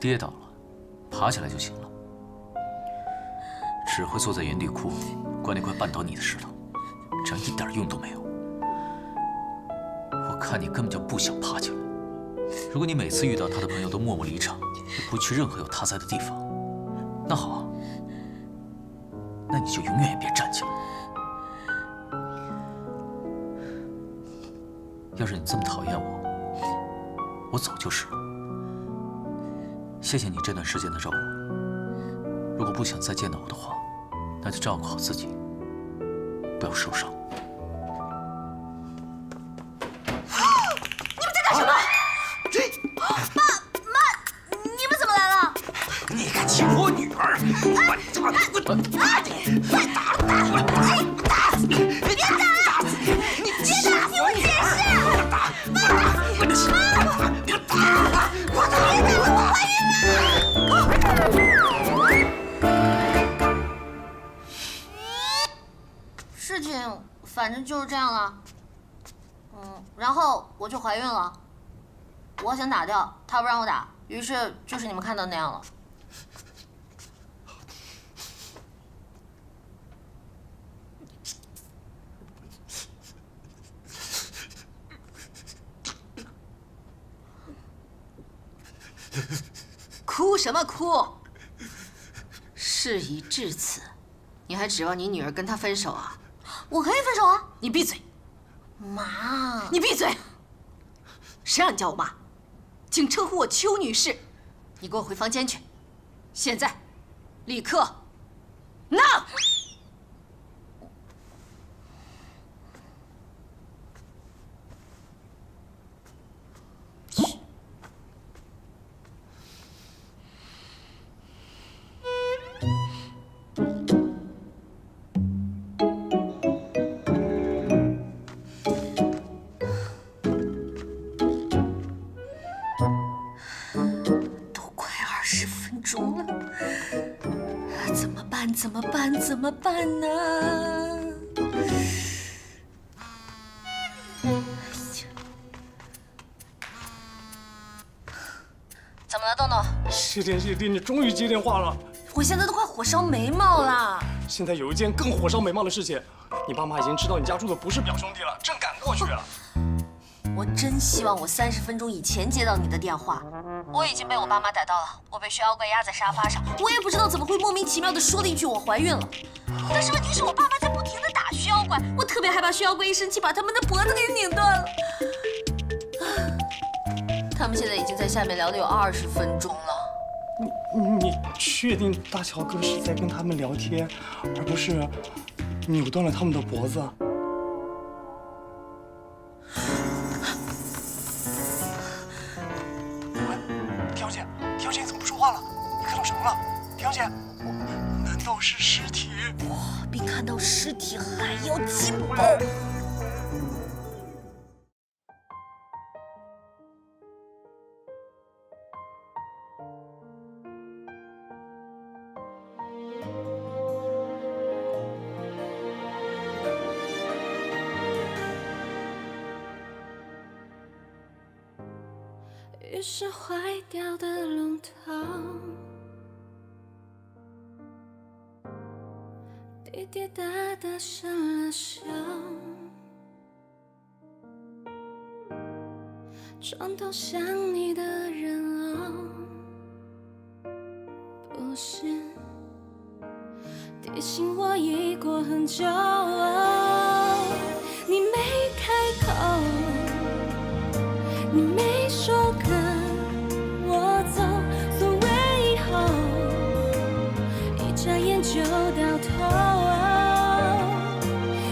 跌倒了，爬起来就行了。只会坐在原地哭，怪那块绊倒你的石头，这样一点用都没有。我看你根本就不想爬起来。如果你每次遇到他的朋友都默默离场，也不去任何有他在的地方，那好啊，那你就永远也别站起来。要是你这么讨厌我，我早就是了。谢谢你这段时间的照顾。如果不想再见到我的话，那就照顾好自己，不要受伤。你们在干什么？爸妈，你们怎么来了？你敢欺负我女儿！我快打我！打死你！别打！你别打！听我解释！我打！我打！我怀孕了！事情反正就是这样了。然后我就怀孕了。我想打掉，他不让我打，于是就是你们看到那样了。哭什么哭？事已至此，你还指望你女儿跟他分手啊？我可以分手啊！你闭嘴！妈，你闭嘴！谁让你叫我妈？请称呼我邱女士。你给我回房间去，现在，立刻，now！怎么办呢？怎么了，豆豆？谢天谢地，你终于接电话了！我现在都快火烧眉毛了。现在有一件更火烧眉毛的事情，你爸妈已经知道你家住的不是表兄弟了，正赶过去了。我真希望我30分钟以前接到你的电话。我已经被我爸妈逮到了，我被薛妖怪压在沙发上，我也不知道怎么会莫名其妙的说了一句我怀孕了。但是问题是我爸妈在不停的打薛妖怪，我特别害怕薛妖怪一生气把他们的脖子给拧断了。他们现在已经在下面聊了有20分钟了。你确定大乔哥是在跟他们聊天，而不是扭断了他们的脖子？条姐，你怎么不说话了？你看到什么了？条姐，难道是尸体？哇，比看到尸体还要惊爆！于是坏掉的龙头滴滴答答生了锈，床头想你的人哦，不是提醒我已过很久哦，你没开口，你没说跟我走，所谓以后，一眨眼就到头。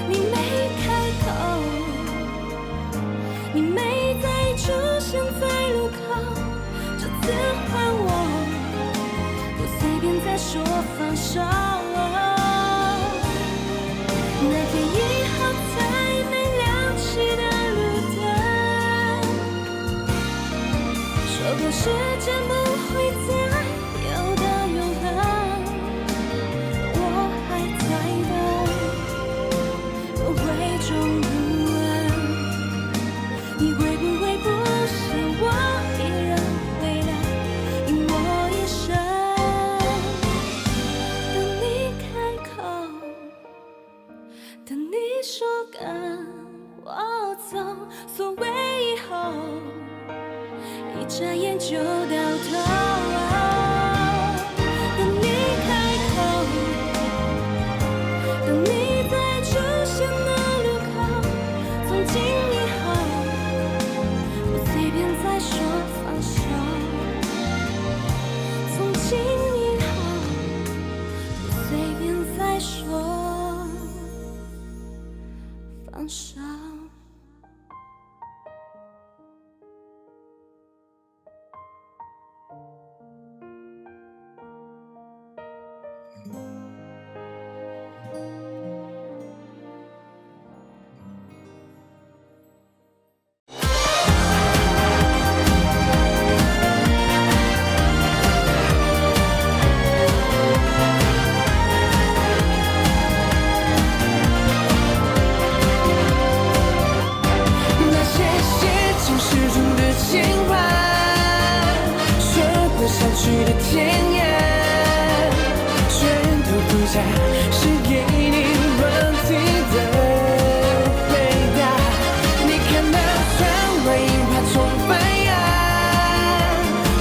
你没开口，你没再出现在路口，这次换我，不随便再说放手。那天以后才没亮起的说过时间不会再有的永恒，我还在等，都会终不安。你会不会不是我一人回来，因我就到头。当你开口，当你在出现的路口，从今以后，不随便再说放手。从今以后，不随便再说放手。去的天涯，全都不再是给你软体的回答。你看那窗外樱花重发芽，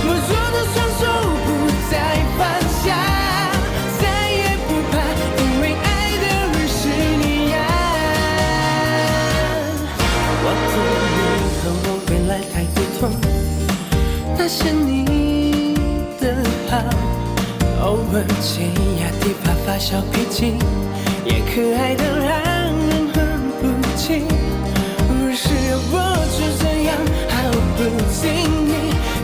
摸索的双手不再放下，再也不怕，因为爱的人是你呀。我懂你和我未来太不同，那是你偶尔尖牙地发发小脾气，也可爱的让人很不解。如是我就这样毫不经意，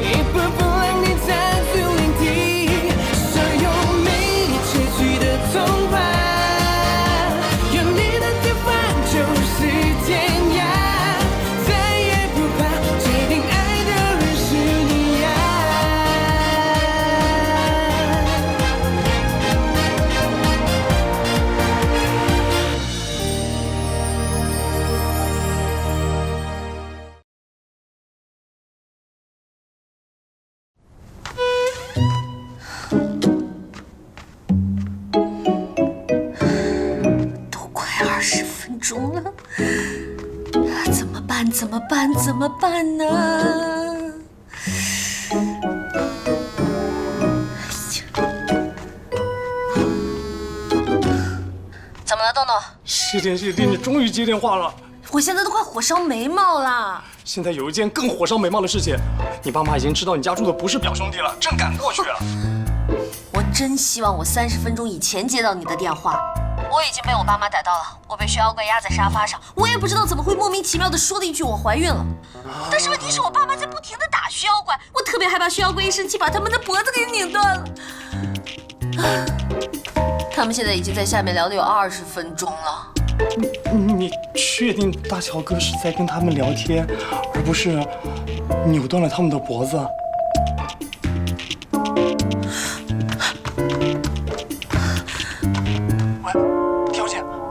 一步步让你占据领地，所有没你结局的童话，有你的地方就是天涯，再也不怕，决定爱的人是你呀。钟了，怎么办？怎么办？怎么办呢？怎么了，豆豆？谢天谢地，你终于接电话了。我现在都快火烧眉毛了。现在有一件更火烧眉毛的事情，你爸妈已经知道你家住的不是表兄弟了，正赶过去了。我真希望我30分钟以前接到你的电话。我已经被我爸妈逮到了，我被薛妖怪压在沙发上，我也不知道怎么会莫名其妙的说了一句我怀孕了。但是问题是我爸妈在不停的打薛妖怪，我特别害怕薛妖怪一生气把他们的脖子给拧断了。他们现在已经在下面聊了有20分钟了。你确定大乔哥是在跟他们聊天，而不是扭断了他们的脖子？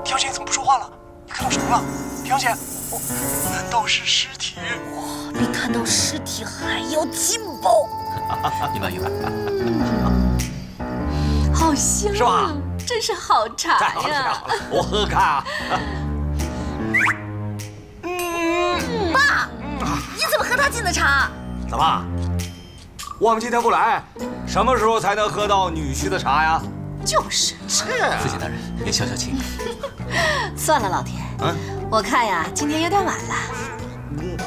田小姐怎么不说话了？你看到什么了？田小姐，难道是尸体？比看到尸体还要劲爆！你慢用。好香啊！是吧？真是好茶呀！我喝喝看啊。爸，你怎么喝他进的茶？怎么？我们今天不来，什么时候才能喝到女婿的茶呀？就是。是。父亲大人，您消消气。算了，老田，我看呀，今天有点晚了，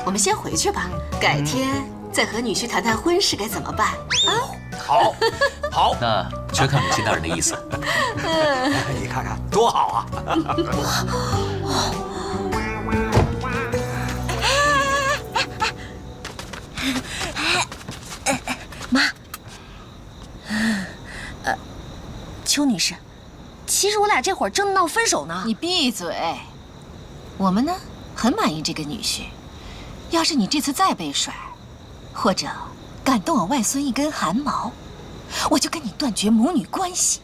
我们先回去吧，改天再和女婿谈谈婚事该怎么办啊？好，好，那全看母亲大人的意思。你看看多好啊！妈，邱女士，其实我俩这会儿正闹分手呢。你闭嘴！我们呢，很满意这个女婿。要是你这次再被甩，或者敢动我外孙一根汗毛，我就跟你断绝母女关系。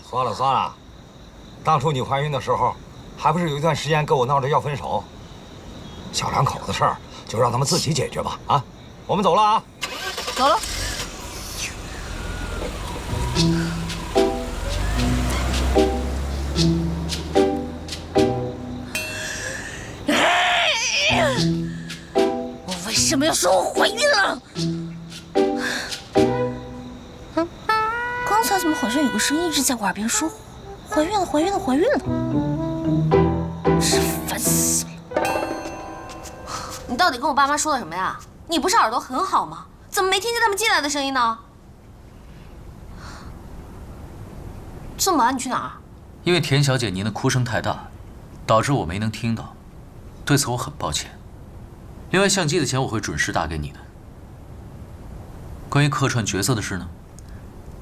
算了算了，当初你怀孕的时候，还不是有一段时间跟我闹着要分手？小两口子的事儿，就让他们自己解决吧。啊，我们走了啊。走了。我为什么要说我怀孕了？好像有个声音一直在我耳边说怀孕了，怀孕了，怀孕了，是烦死了。你到底跟我爸妈说了什么呀？你不是耳朵很好吗？怎么没听见他们进来的声音呢？这么晚你去哪儿？因为田小姐您的哭声太大，导致我没能听到，对此我很抱歉。另外，相机的钱我会准时打给你的。关于客串角色的事呢，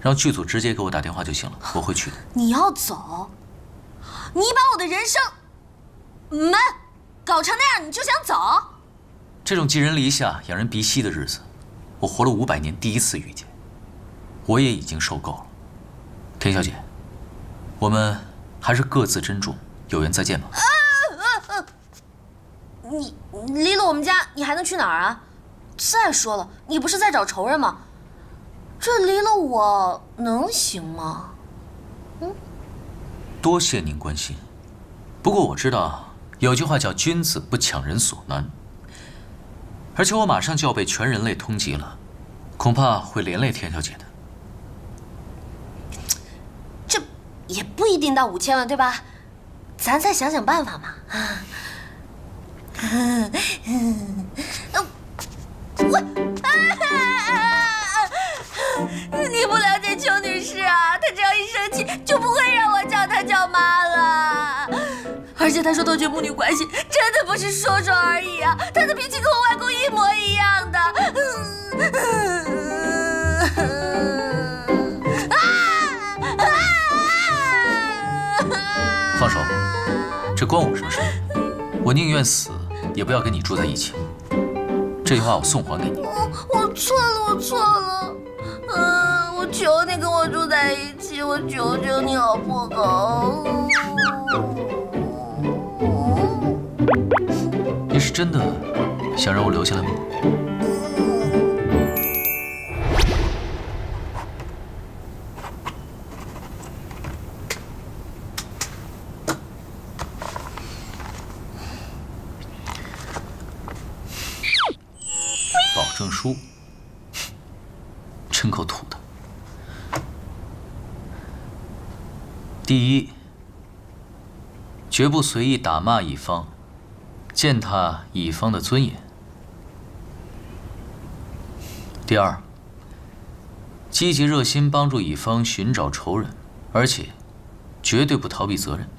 让剧组直接给我打电话就行了，我会去的。你要走？你把我的人生搞成那样，你就想走？这种寄人篱下、养人鼻息的日子，我活了500年第一次遇见，我也已经受够了。田小姐，我们还是各自珍重，有缘再见吧。你离了我们家，你还能去哪儿啊？再说了，你不是在找仇人吗？这离了我能行吗？多谢您关心，不过我知道有句话叫“君子不强人所难”，而且我马上就要被全人类通缉了，恐怕会连累田小姐的。这也不一定到5000万，对吧？咱再想想办法嘛。你不了解邱女士啊，她只要一生气就不会让我叫她叫妈了。而且她说断绝母女关系，真的不是说说而已啊！她的脾气跟我外公一模一样的。放手，这关我什么事？我宁愿死，也不要跟你住在一起。这句话我送还给你。我错了，我错了。我求你跟我住在一起，我求求你好不好？你是真的想让我留下来吗？保证书，真够土的。第一，绝不随意打骂乙方，践踏乙方的尊严。第二，积极热心帮助乙方寻找仇人，而且绝对不逃避责任。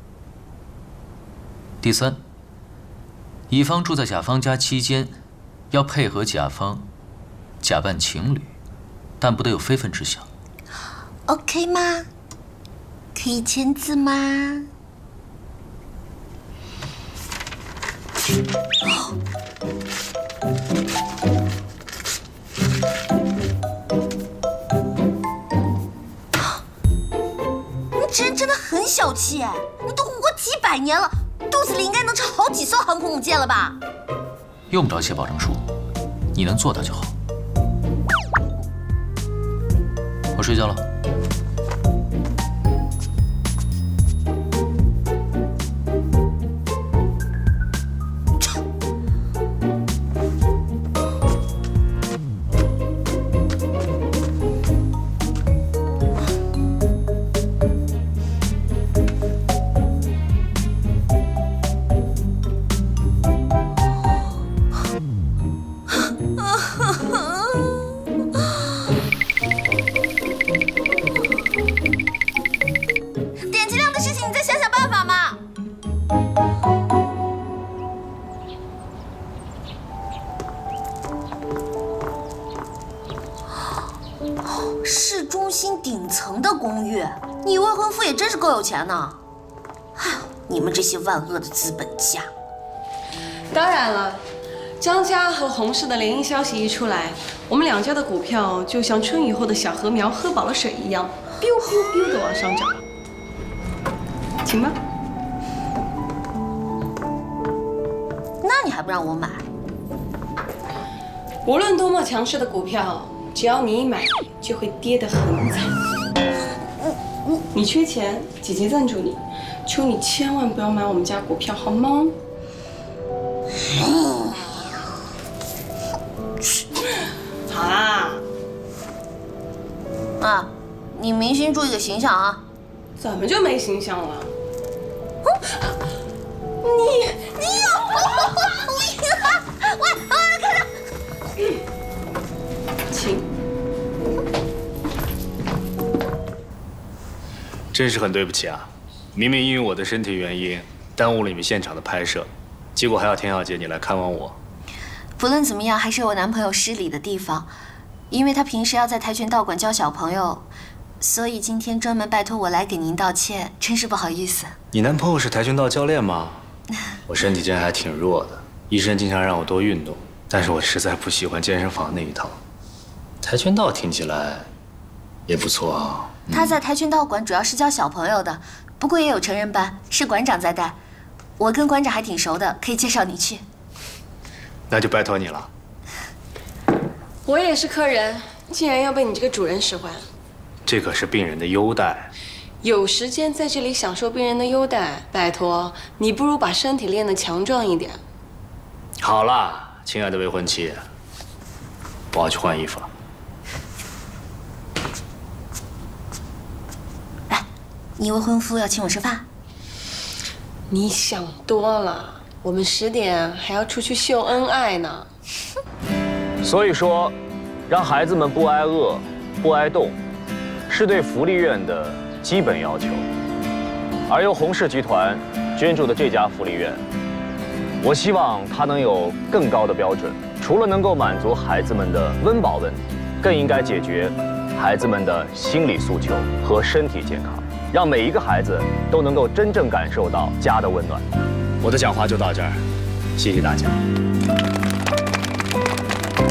第三，乙方住在甲方家期间，要配合甲方假扮情侣，但不得有非分之想。OK 吗？可以签字吗？你这人真的很小气哎！你都活过几百年了，肚子里应该能trang好几艘航空母舰了吧？用不着写保证书，你能做到就好。我睡觉了。点击量的事情你再想想办法嘛。市中心顶层的公寓，你未婚夫也真是够有钱呢。哎，你们这些万恶的资本家！当然了，张家和洪氏的联姻消息一出来，我们两家的股票就像春雨后的小禾苗喝饱了水一样，biu biu biu 的往上涨。请吧。那你还不让我买？无论多么强势的股票，只要你一买，就会跌得很惨。你缺钱，姐姐赞助你，求你千万不要买我们家股票，好吗？好啦。啊，你明星注意个形象啊！怎么就没形象了？你有我看到。请。真是很对不起啊！明明因为我的身体原因耽误了你们现场的拍摄，结果还要田小姐你来看望我。不论怎么样，还是我男朋友失礼的地方，因为他平时要在跆拳道馆教小朋友，所以今天专门拜托我来给您道歉，真是不好意思。你男朋友是跆拳道教练吗？我身体真还挺弱的，医生经常让我多运动，但是我实在不喜欢健身房那一套。跆拳道听起来也不错啊。他在跆拳道馆主要是教小朋友的，不过也有成人班，是馆长在带。我跟馆长还挺熟的，可以介绍你去。那就拜托你了。我也是客人，竟然要被你这个主人使唤。这可是病人的优待。有时间在这里享受病人的优待，拜托你不如把身体练得强壮一点。好啦，亲爱的未婚妻，我要去换衣服了。来，你未婚夫要请我吃饭。你想多了，我们10点还要出去秀恩爱呢。所以说，让孩子们不挨饿、不挨冻，是对福利院的基本要求。而由洪氏集团捐助的这家福利院，我希望它能有更高的标准。除了能够满足孩子们的温饱问题，更应该解决孩子们的心理诉求和身体健康，让每一个孩子都能够真正感受到家的温暖。我的讲话就到这儿，谢谢大家。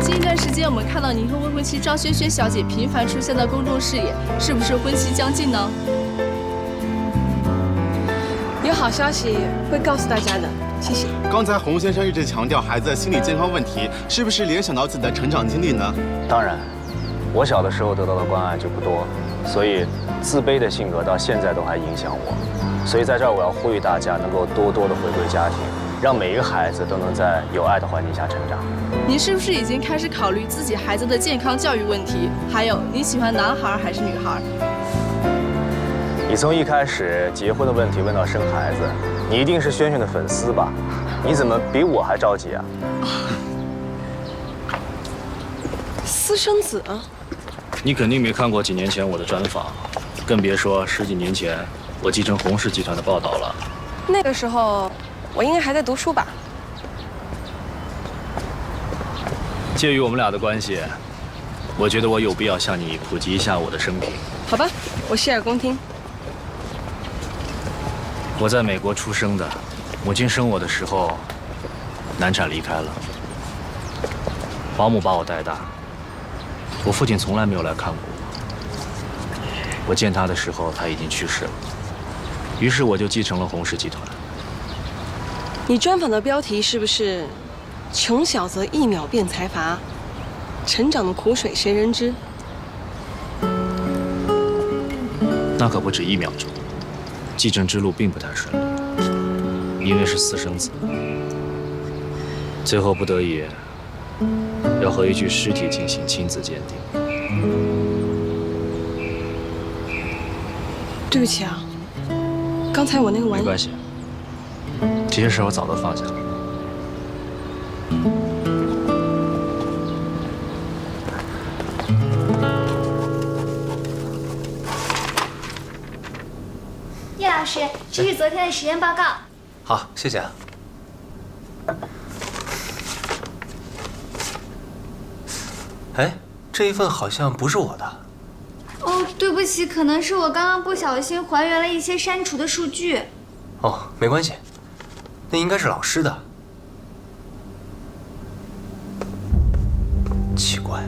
近一段时间，我们看到您和未婚妻张萱萱小姐频繁出现在公众视野，是不是婚期将近呢？有好消息会告诉大家的，谢谢。刚才洪先生一直强调孩子的心理健康问题，是不是联想到自己的成长经历呢？当然，我小的时候得到的关爱就不多，所以自卑的性格到现在都还影响我。所以在这儿，我要呼吁大家能够多多的回归家庭，让每一个孩子都能在有爱的环境下成长。您是不是已经开始考虑自己孩子的健康教育问题？还有，你喜欢男孩还是女孩？你从一开始结婚的问题问到生孩子，你一定是萱萱的粉丝吧？你怎么比我还着急啊？私生子啊？你肯定没看过几年前我的专访，更别说10几年前我继承洪氏集团的报道了。那个时候，我应该还在读书吧？介于我们俩的关系，我觉得我有必要向你普及一下我的生平。好吧，我洗耳恭听。我在美国出生的，母亲生我的时候难产离开了，保姆把我带大。我父亲从来没有来看过我，我见他的时候他已经去世了，于是我就继承了洪氏集团。你专访的标题是不是“穷小则1秒变财阀，成长的苦水谁人知”？那可不止1秒钟。继承之路并不太顺利，因为是私生子，最后不得已要和一具尸体进行亲子鉴定。对不起啊，刚才我那个玩意……没关系，这些事我早都放下了。叶老师，这是昨天的实验报告。好，谢谢啊。哎，这一份好像不是我的。哦，对不起，可能是我刚刚不小心还原了一些删除的数据。哦，没关系，那应该是老师的。奇怪，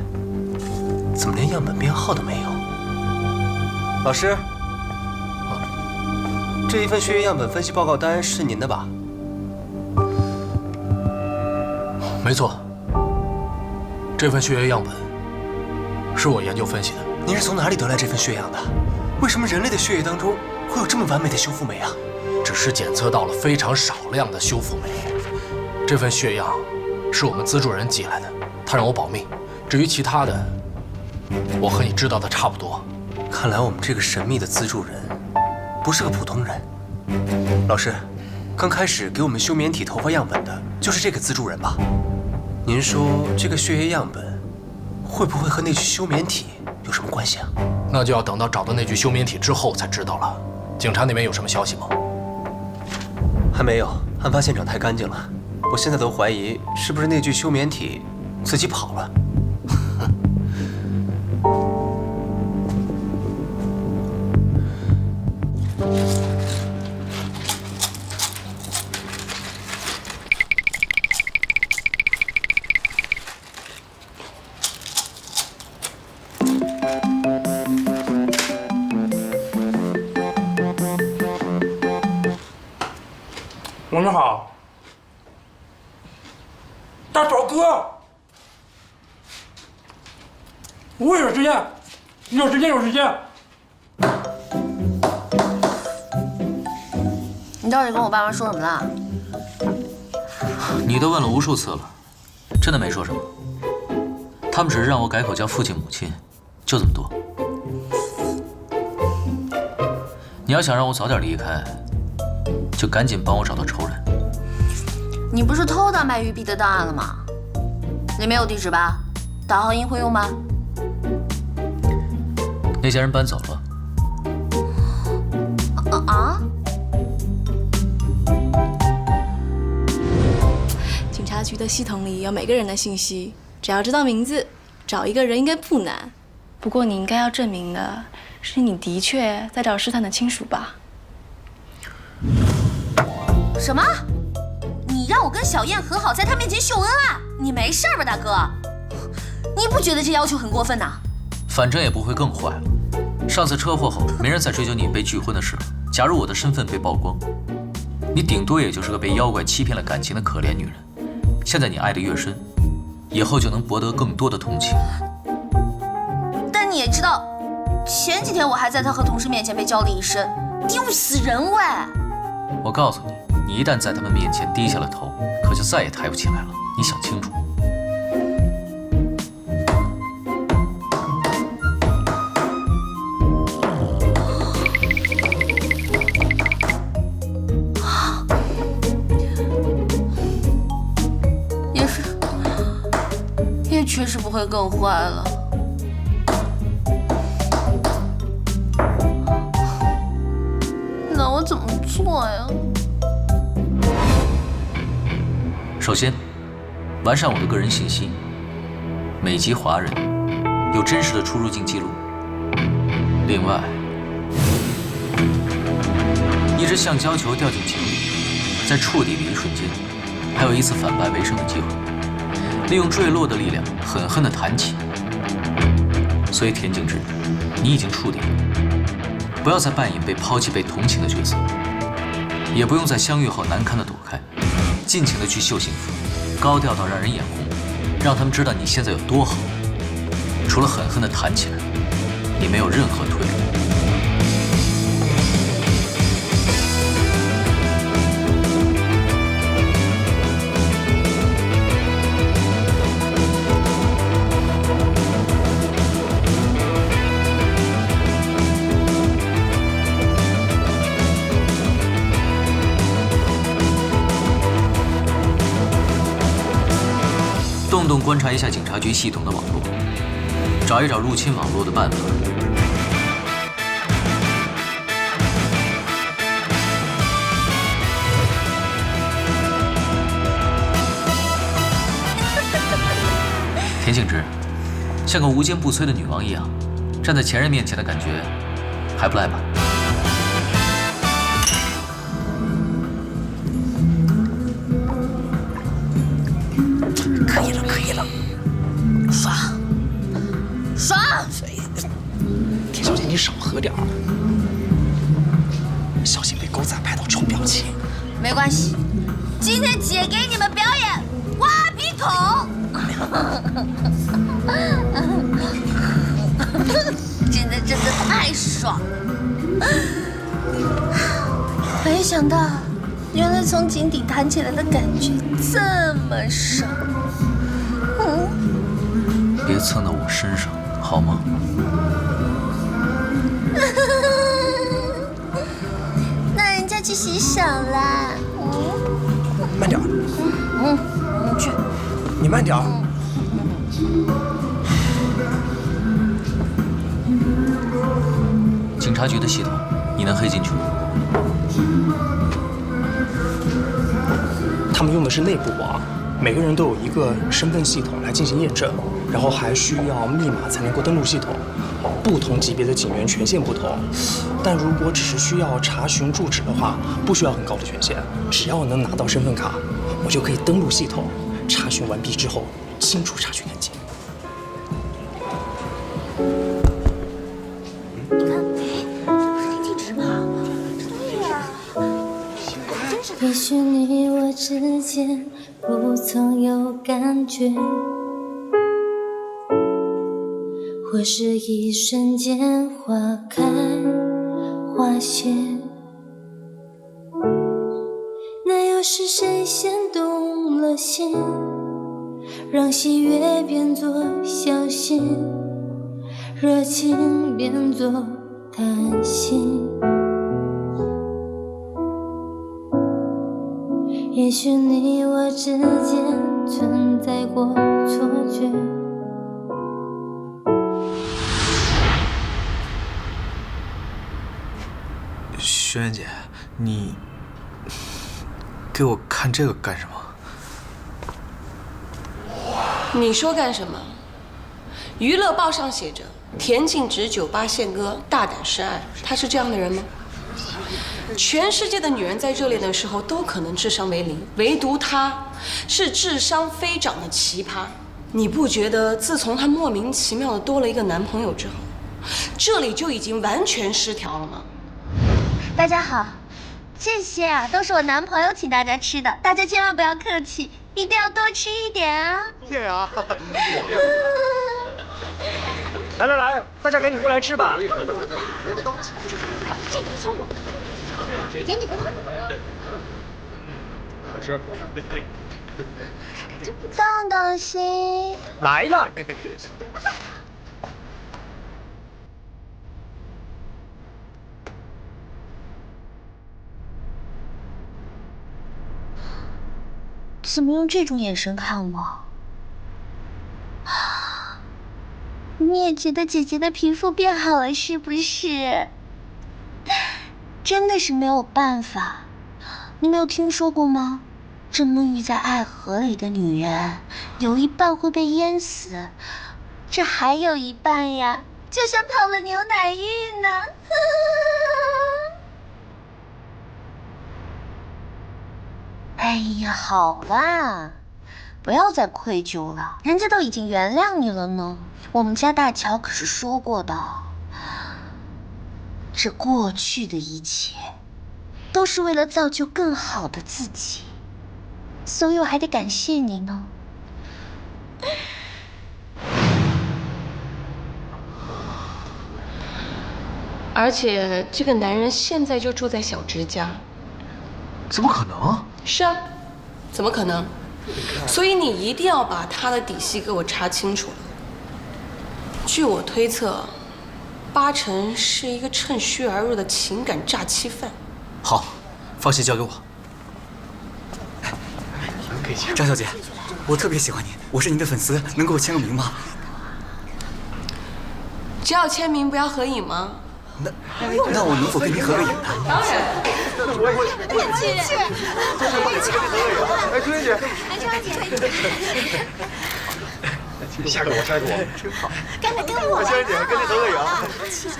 怎么连样本编号都没有？老师。这一份血液样本分析报告单是您的吧？没错，这份血液样本是我研究分析的。您是从哪里得来这份血样的？为什么人类的血液当中会有这么完美的修复酶啊？只是检测到了非常少量的修复酶。这份血样是我们资助人寄来的，他让我保密。至于其他的，我和你知道的差不多。看来我们这个神秘的资助人不是个普通人。老师，刚开始给我们休眠体头发样本的就是这个资助人吧？您说这个血液样本会不会和那具休眠体有什么关系啊？那就要等到找到那具休眠体之后才知道了。警察那边有什么消息吗？还没有，案发现场太干净了，我现在都怀疑是不是那具休眠体自己跑了。晚上好，大宝哥，我有时间，有时间。你到底跟我爸妈说什么了？你都问了无数次了，真的没说什么。他们只是让我改口叫父亲母亲，就这么多。你要想让我早点离开，就赶紧帮我找到仇人。你不是偷到卖玉璧的档案了吗？里面有地址吧？打号印会用吗？那些人搬走了。警察局的系统里有每个人的信息，只要知道名字，找一个人应该不难。不过你应该要证明的是，你的确在找试探的亲属吧？什么？你让我跟小燕和好，在她面前秀恩爱？你没事吧，大哥？你不觉得这要求很过分呐？反正也不会更坏了。上次车祸后，没人再追究你被拒婚的事了。假如我的身份被曝光，你顶多也就是个被妖怪欺骗了感情的可怜女人。现在你爱得越深，以后就能博得更多的同情。但你也知道，前几天我还在他和同事面前被叫了一身，丢死人喂！我告诉你，你一旦在他们面前低下了头，可就再也抬不起来了。你想清楚。也确实不会更坏了。那我怎么做呀？首先，完善我的个人信息，美籍华人，有真实的出入境记录。另外，一只橡胶球掉进井里，在触底的一瞬间，还有一次反败为胜的机会。利用坠落的力量，狠狠地弹起。所以田径之，你已经触底了。不要再扮演被抛弃、被同情的角色，也不用在相遇后难堪地躲开，尽情地去秀幸福，高调到让人眼红，让他们知道你现在有多好。除了狠狠地弹起来，你没有任何退路。动动观察一下警察局系统的网络，找一找入侵网络的办法。田静之，像个无坚不摧的女王一样，站在前任面前的感觉，还不赖吧？可以了，爽，爽！田小姐，你少喝点儿，小心被狗仔拍到臭表情。没关系，今天姐给你们表演挖鼻孔。真的太爽了！没想到，原来从井底弹起来的感觉这么爽。别蹭到我身上，好吗？洗手啦。慢点。去。你慢点。警察局的系统，你能黑进去吗？他们用的是内部网，每个人都有一个身份系统来进行验证，然后还需要密码才能够登录系统。不同级别的警员权限不同，但如果只是需要查询住址的话，不需要很高的权限，只要能拿到身份卡，我就可以登录系统。查询完毕之后，清除查询案件。也许你我之间不曾有感觉，或是一瞬间花开花谢，那又是谁先动了心，让喜悦变作小心，热情变作贪心。也许你我之间存在过错觉。轩辕姐，你给我看这个干什么？你说干什么？娱乐报上写着田径直酒吧宪哥大胆示爱，他是这样的人吗？全世界的女人在热恋的时候都可能智商为零，唯独她是智商飞涨的奇葩。你不觉得自从她莫名其妙的多了一个男朋友之后，这里就已经完全失调了吗？大家好，这些啊都是我男朋友请大家吃的，大家千万不要客气，一定要多吃一点啊！谢谢啊！来，大家赶紧过来吃吧！给你。吃。动动心。来了。怎么用这种眼神看我？你也觉得姐姐的皮肤变好了是不是？真的是没有办法。你没有听说过吗？这沐浴在爱河里的女人，有一半会被淹死，这还有一半呀，就像泡了牛奶浴呢。哎呀，好啦，不要再愧疚了，人家都已经原谅你了呢。我们家大乔可是说过的，这过去的一切都是为了造就更好的自己，所以我还得感谢你呢。而且这个男人现在就住在小芝家。怎么可能？是啊，怎么可能？所以你一定要把他的底细给我查清楚了。据我推测，8成是一个趁虚而入的情感诈欺犯。好，放心交给我。张小姐，我特别喜欢您，我是您的粉丝，能给我签个名吗？只要签名，不要合影吗？那我能否跟您合个影呢？当然。我也去。哎，春姐。哎，春姐。下个我，下个我。真好。跟我。春姐，跟你合个影。起床。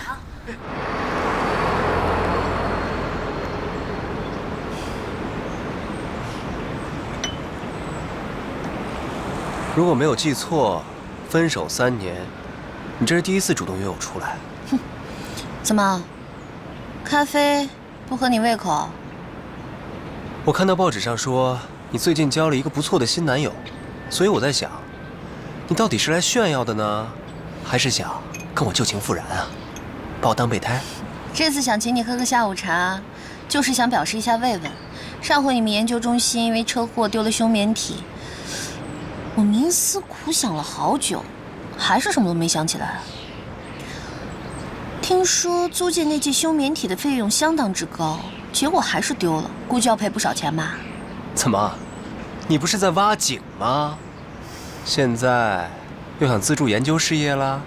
如果没有记错，分手3年，你这是第一次主动约我出来。哼，怎么，咖啡不合你胃口？我看到报纸上说你最近交了一个不错的新男友，所以我在想，你到底是来炫耀的呢，还是想跟我旧情复燃啊？把我当备胎？这次想请你喝个下午茶，就是想表示一下慰问。上回你们研究中心因为车祸丢了休眠体，我冥思苦想了好久，还是什么都没想起来。听说租借那具休眠体的费用相当之高，结果还是丢了，估计要赔不少钱吧。怎么，你不是在挖井吗？现在又想资助研究事业啦？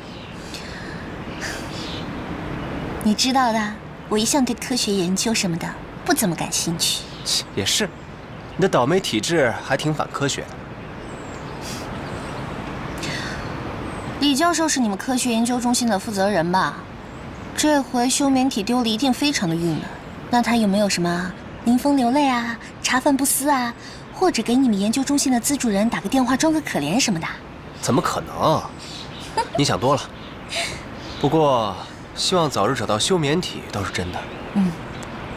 你知道的，我一向对科学研究什么的不怎么感兴趣。也是，你的倒霉体质还挺反科学的。李教授是你们科学研究中心的负责人吧？这回休眠体丢了，一定非常的郁闷。那他有没有什么临风流泪啊、茶饭不思啊，或者给你们研究中心的资助人打个电话装个可怜什么的？怎么可能？你想多了。不过，希望早日找到休眠体倒是真的。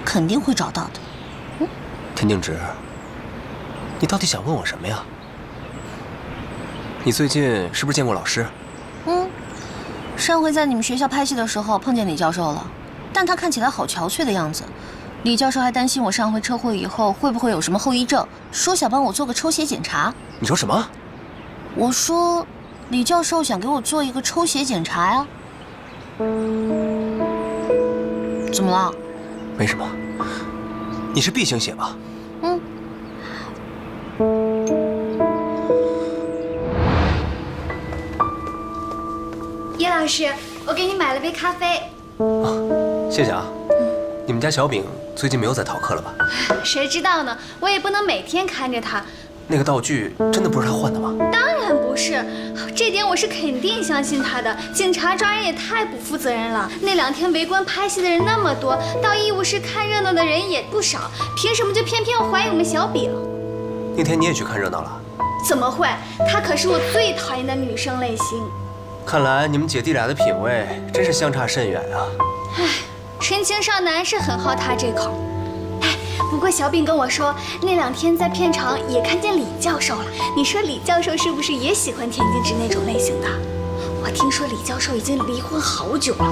肯定会找到的。田静植，你到底想问我什么呀？你最近是不是见过老师？上回在你们学校拍戏的时候碰见李教授了，但他看起来好憔悴的样子。李教授还担心我上回车祸以后会不会有什么后遗症，说想帮我做个抽血检查。你说什么？我说，李教授想给我做一个抽血检查呀。怎么了？没什么。你是 B 型血吧？叶老师，我给你买了杯咖啡。谢谢啊。你们家小饼最近没有在逃课了吧？谁知道呢？我也不能每天看着他。那个道具真的不是他换的吗？当然不是，这点我是肯定相信他的。警察抓人也太不负责任了。那2天围观拍戏的人那么多，到医务室看热闹的人也不少，凭什么就偏偏要怀疑我们小饼？那天你也去看热闹了？怎么会？她可是我最讨厌的女生类型。看来你们姐弟俩的品味真是相差甚远啊！唉，纯情少男是很好他这口。不过小饼跟我说，那2天在片场也看见李教授了。你说李教授是不是也喜欢田静植那种类型的？我听说李教授已经离婚好久了。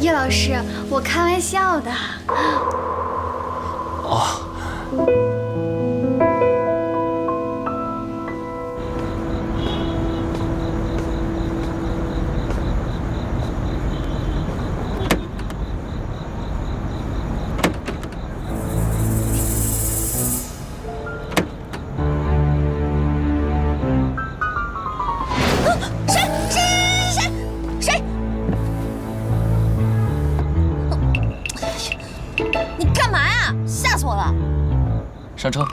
叶老师，我开玩笑的。哦。上车。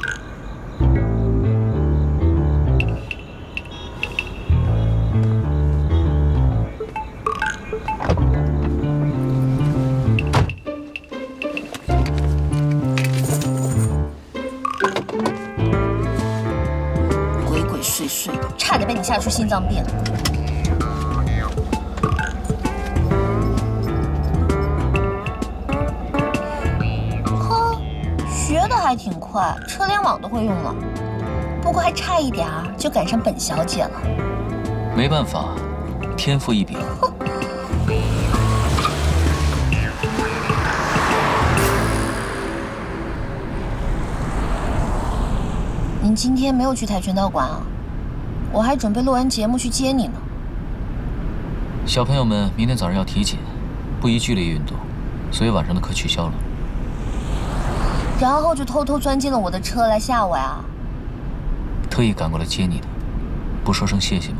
鬼鬼祟祟的，差点被你吓出心脏病。还挺快，车联网都会用了，不过还差一点儿就赶上本小姐了。没办法，天赋异禀。您今天没有去跆拳道馆啊？我还准备录完节目去接你呢。小朋友们明天早上要体检，不宜剧烈运动，所以晚上的课取消了。然后就偷偷钻进了我的车来吓我呀！特意赶过来接你的，不说声谢谢吗？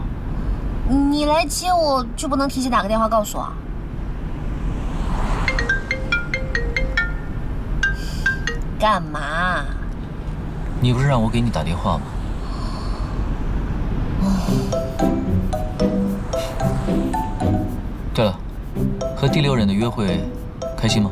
你来接我就不能提前打个电话告诉我啊？干嘛？你不是让我给你打电话吗？对了，和第6人的约会开心吗？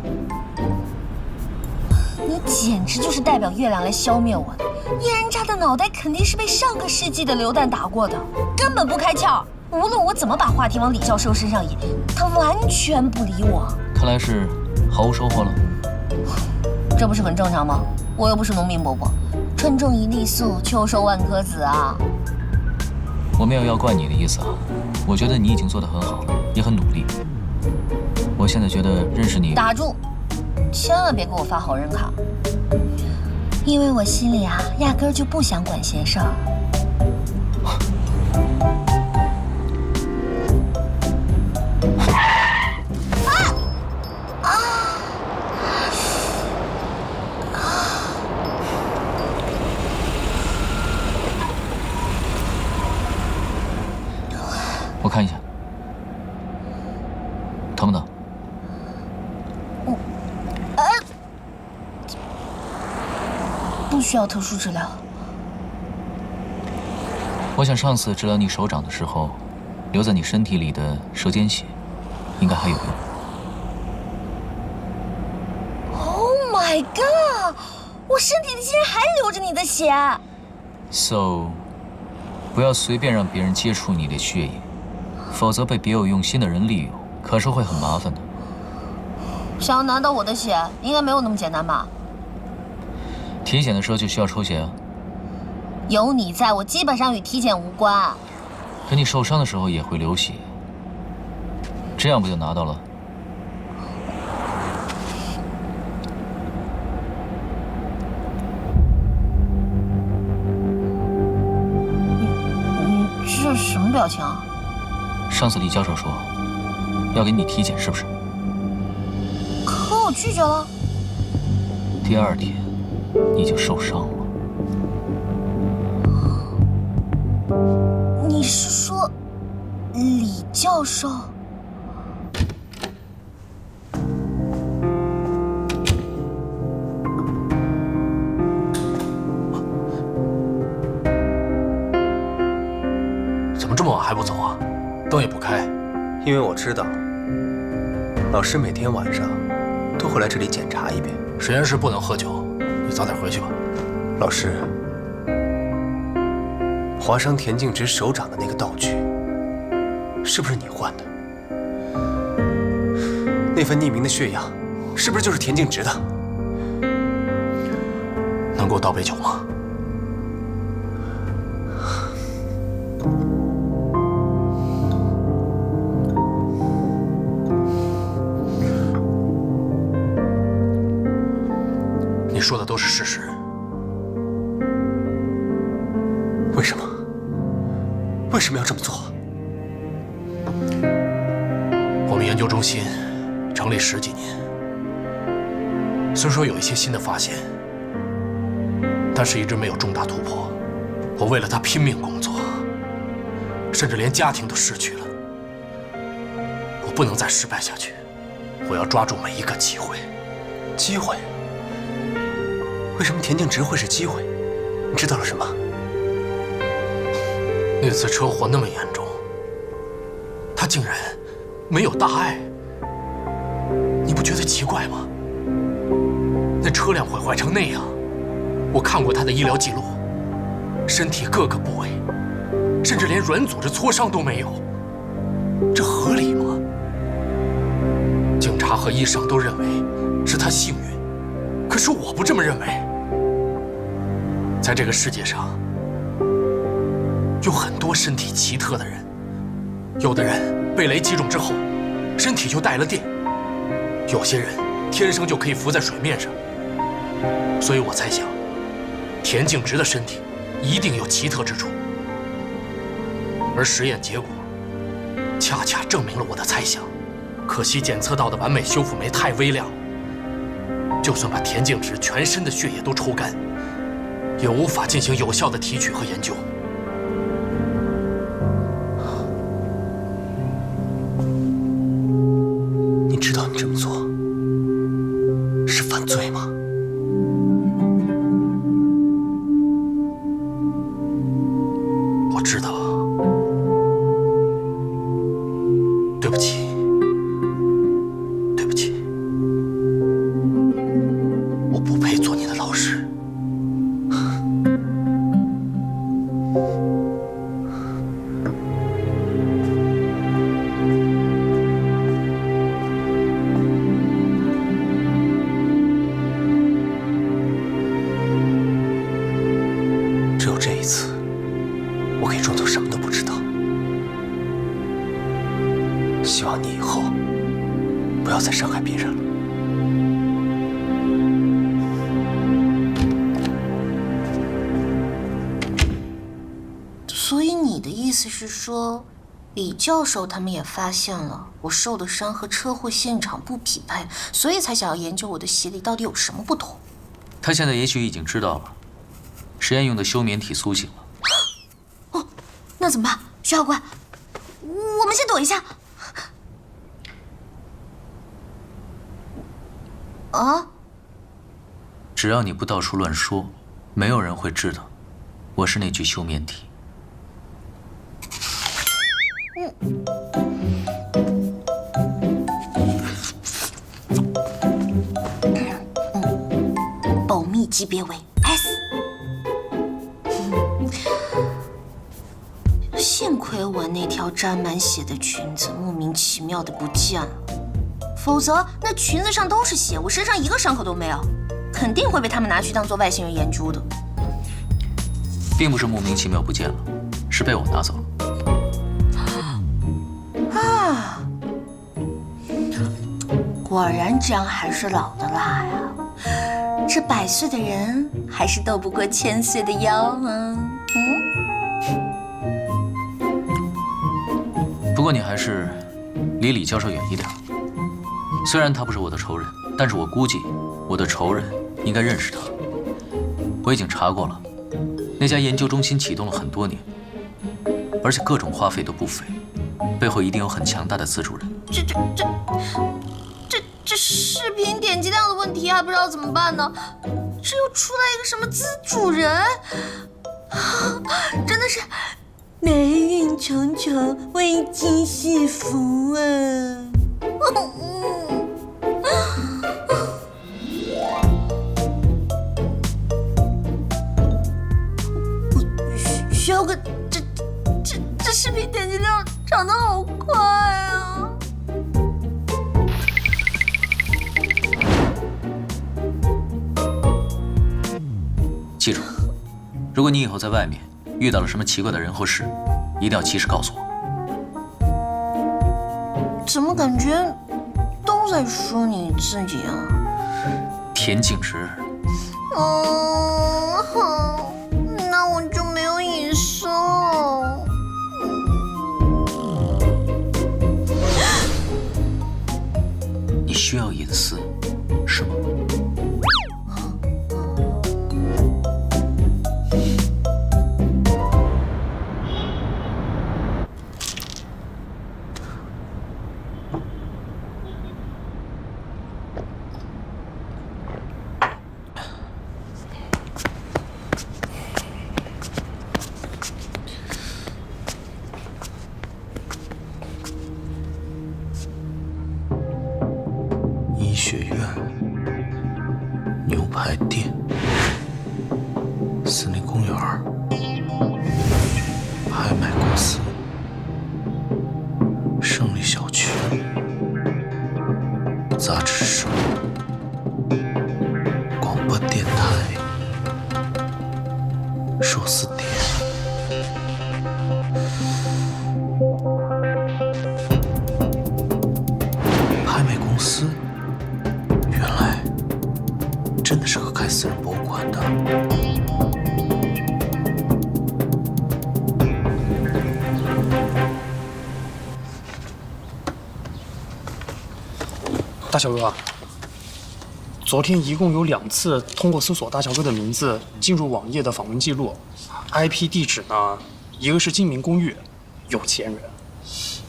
你简直就是代表月亮来消灭我的！人家的脑袋肯定是被上个世纪的榴弹打过的，根本不开窍。无论我怎么把话题往李教授身上引，他完全不理我。看来是毫无收获了。这不是很正常吗？我又不是农民伯伯，春种一粒粟，秋收万颗子啊。我没有要怪你的意思啊，我觉得你已经做得很好了，也很努力。我现在觉得认识你……打住！千万别给我发好人卡，因为我心里啊，压根儿就不想管闲事儿。不需要特殊治疗。我想上次治疗你手掌的时候，留在你身体里的舌尖血，应该还有用。Oh my god！ 我身体里竟然还流着你的血。So， 不要随便让别人接触你的血液，否则被别有用心的人利用，可是会很麻烦的。想要拿到我的血，应该没有那么简单吧？体检的时候就需要抽血啊。有你在，我基本上与体检无关。可你受伤的时候也会流血，这样不就拿到了？你这是什么表情啊？上次李教授说要给你体检，是不是？可我拒绝了。第二天你就受伤了。你是说李教授？怎么这么晚还不走啊？灯也不开。因为我知道，老师每天晚上都会来这里检查一遍。实验室不能喝酒，你早点回去吧。老师，划伤田径直手掌的那个道具，是不是你换的？那份匿名的血样，是不是就是田径直的？能给我倒杯酒吗？你说的都是事实。为什么？为什么要这么做？我们研究中心成立10几年，虽说有一些新的发现，但是一直没有重大突破。我为了他拼命工作，甚至连家庭都失去了。我不能再失败下去，我要抓住每一个机会。机会？为什么田径直会是机会？你知道了什么？那次车祸那么严重，他竟然没有大碍，你不觉得奇怪吗？那车辆毁坏成那样，我看过他的医疗记录，身体各个部位，甚至连软组织挫伤都没有，这合理吗？警察和医生都认为是他幸运，可是我不这么认为。在这个世界上，有很多身体奇特的人，有的人被雷击中之后，身体就带了电；有些人天生就可以浮在水面上。所以我猜想，田径直的身体一定有奇特之处，而实验结果恰恰证明了我的猜想。可惜检测到的完美修复酶太微量了，就算把田径直全身的血液都抽干，也无法进行有效的提取和研究。你知道你这么做是犯罪吗？我知道，对不起，对不起，我不配做你的老师。只有这一次，我可以装作什么都不知道。希望你以后不要再伤害别人了。所以你的意思是说，李教授他们也发现了我受的伤和车祸现场不匹配，所以才想要研究我的血里到底有什么不同。他现在也许已经知道了，实验用的休眠体苏醒了。哦，那怎么办？徐校官，我们先躲一下。啊？只要你不到处乱说，没有人会知道，我是那具休眠体。保密级别为 S。幸亏我那条沾满血的裙子莫名其妙的不见了，否则那裙子上都是血，我身上一个伤口都没有，肯定会被他们拿去当做外星人研究的。并不是莫名其妙不见了，是被我拿走了。啊，果然姜还是老的辣呀！这100岁的人还是斗不过1000岁的妖啊！不过你还是离李教授远一点。虽然他不是我的仇人，但是我估计我的仇人应该认识他。我已经查过了，那家研究中心启动了很多年，而且各种花费都不菲，背后一定有很强大的资助人。这视频点击量的问题还不知道怎么办呢？这又出来一个什么资助人？真的是霉运重重，危机四伏啊！我需要个这视频点击量涨得好快啊！记住，如果你以后在外面遇到了什么奇怪的人或事，一定要及时告诉我。怎么感觉都在说你自己啊？田径之。好，那我就没有隐私了。你需要隐私，是吗？医学院、牛排店、森林公园、拍卖公司、胜利小区、杂志社、广播电台、寿司店。拍卖公司，原来真的是个开私人博物馆的。大小哥，昨天一共有2次通过搜索大小哥的名字进入网页的访问记录 ，IP 地址呢，一个是金明公寓，有钱人；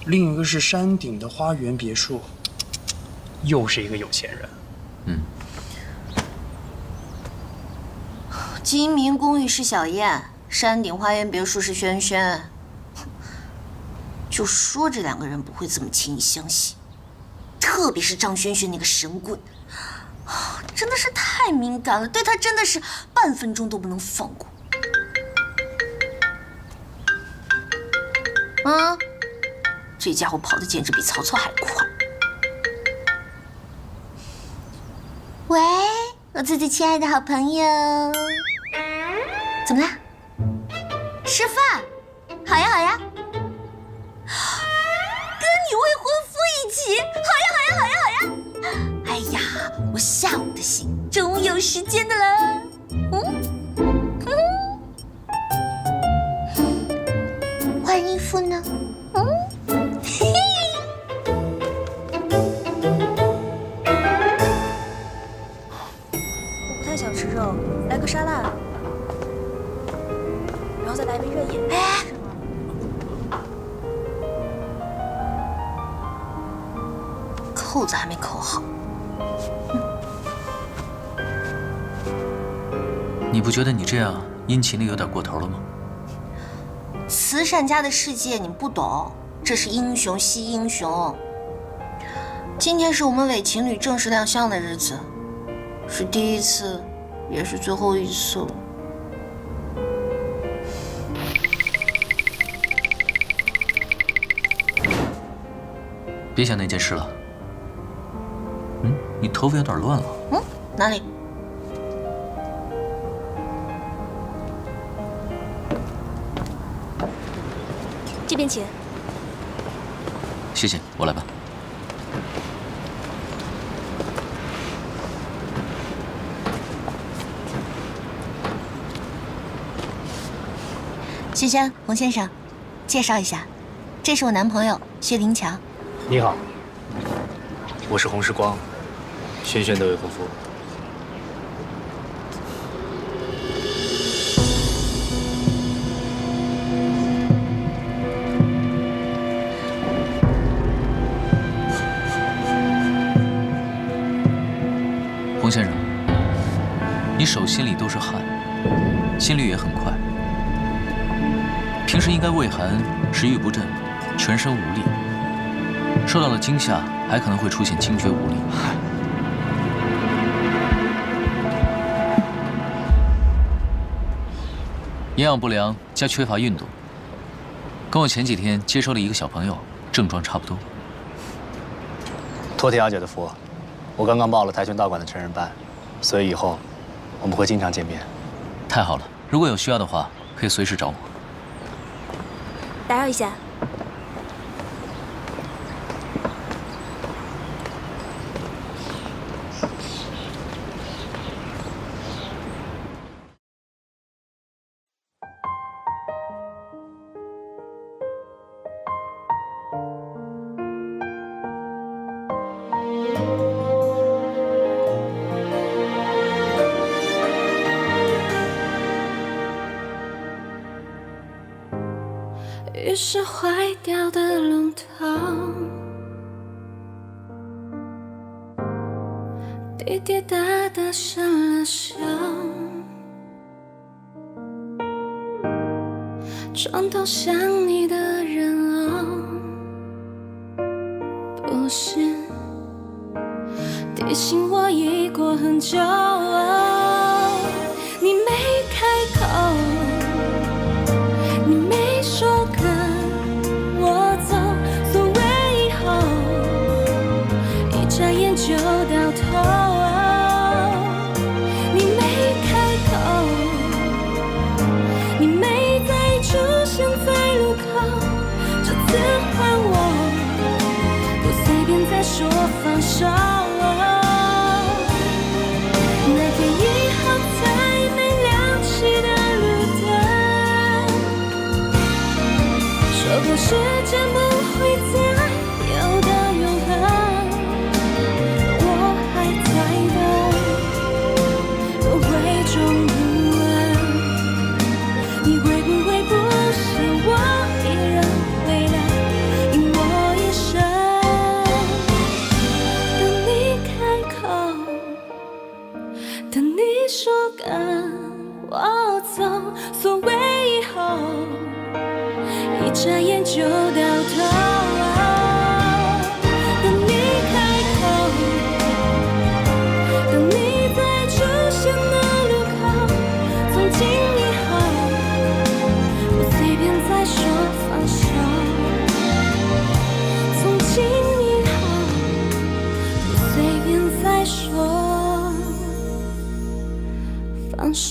另一个是山顶的花园别墅，又是一个有钱人。金明公寓是小燕，山顶花园别墅是轩轩。就说这2个人不会这么轻易相信，特别是张轩轩那个神棍，真的是太敏感了，对他真的是半分钟都不能放过。这家伙跑得简直比曹操还快。喂，我最亲爱的好朋友，怎么了？吃饭？好呀好呀，跟你未婚夫一起？好呀好呀好呀好呀！哎呀，我下午的戏中午有时间的了。换衣服呢？我不太想吃肉，来个沙拉，然后再来一杯热饮。扣子还没扣好。你你不觉得你这样殷勤的有点过头了吗？慈善家的世界你不懂，这是英雄惜英雄。今天是我们伪情侣正式亮相的日子，是第一次，也是最后一次了。别想那件事了。你头发有点乱了。哪里？这边请。谢谢，我来吧。轩轩，洪先生，介绍一下，这是我男朋友薛林强。你好，我是洪世光，轩轩的未婚夫。洪先生，你手心里都是汗，心率也很快，平时应该畏寒、食欲不振、全身无力，受到了惊吓，还可能会出现惊厥无力。营养不良加缺乏运动，跟我前几天接收了一个小朋友，症状差不多。托天阿姐的福，我刚刚报了跆拳道馆的成人班，所以以后我们会经常见面。太好了，如果有需要的话，可以随时找我。打扰一下。于是坏掉的龙头，滴滴答答上了锈，床头想你的人偶，不是提醒我已过很久，你没开口，你没说跟我走，所谓以后，一眨眼就到头。你没开口，你没再出现在路口，这次换我，不随便再说放手。那天以后才没亮起的说过时间不会再有的永恒，我还在等，我会终不问，你会不会不是我一人回来，因我一生等你开口，等你说跟我走，所谓以后。一眨眼就到头，等你开口，等你在出现的路口，从今以后，不随便再说放手，从今以后，不随便再说放手。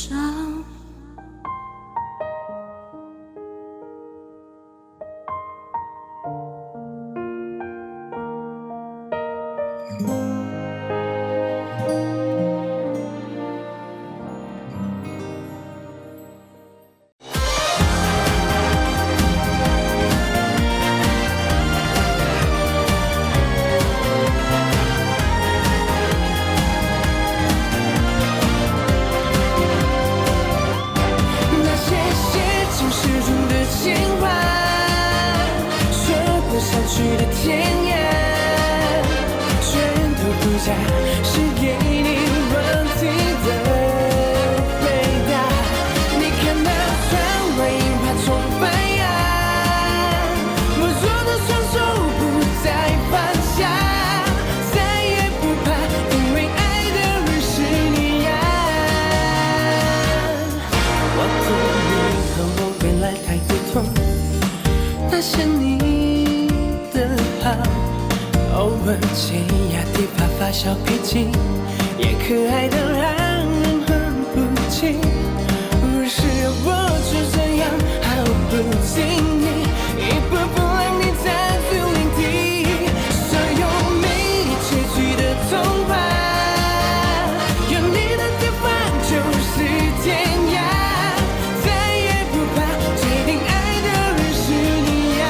是给你问题的回答。雅地发发小脾气，也可爱的让人很不起。是我是这样毫不经意，一步步让你在最领地，所有没结局的童话，有你的地方就是天涯，再也不怕决定爱的人是你呀。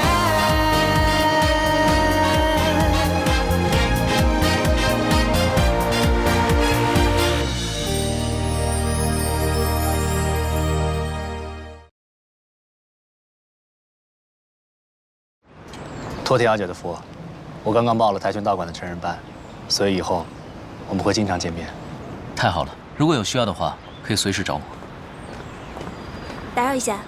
托铁阿姐的福，我刚刚报了跆拳道馆的成人班，所以以后我们会经常见面。太好了，如果有需要的话，可以随时找我。打扰一下。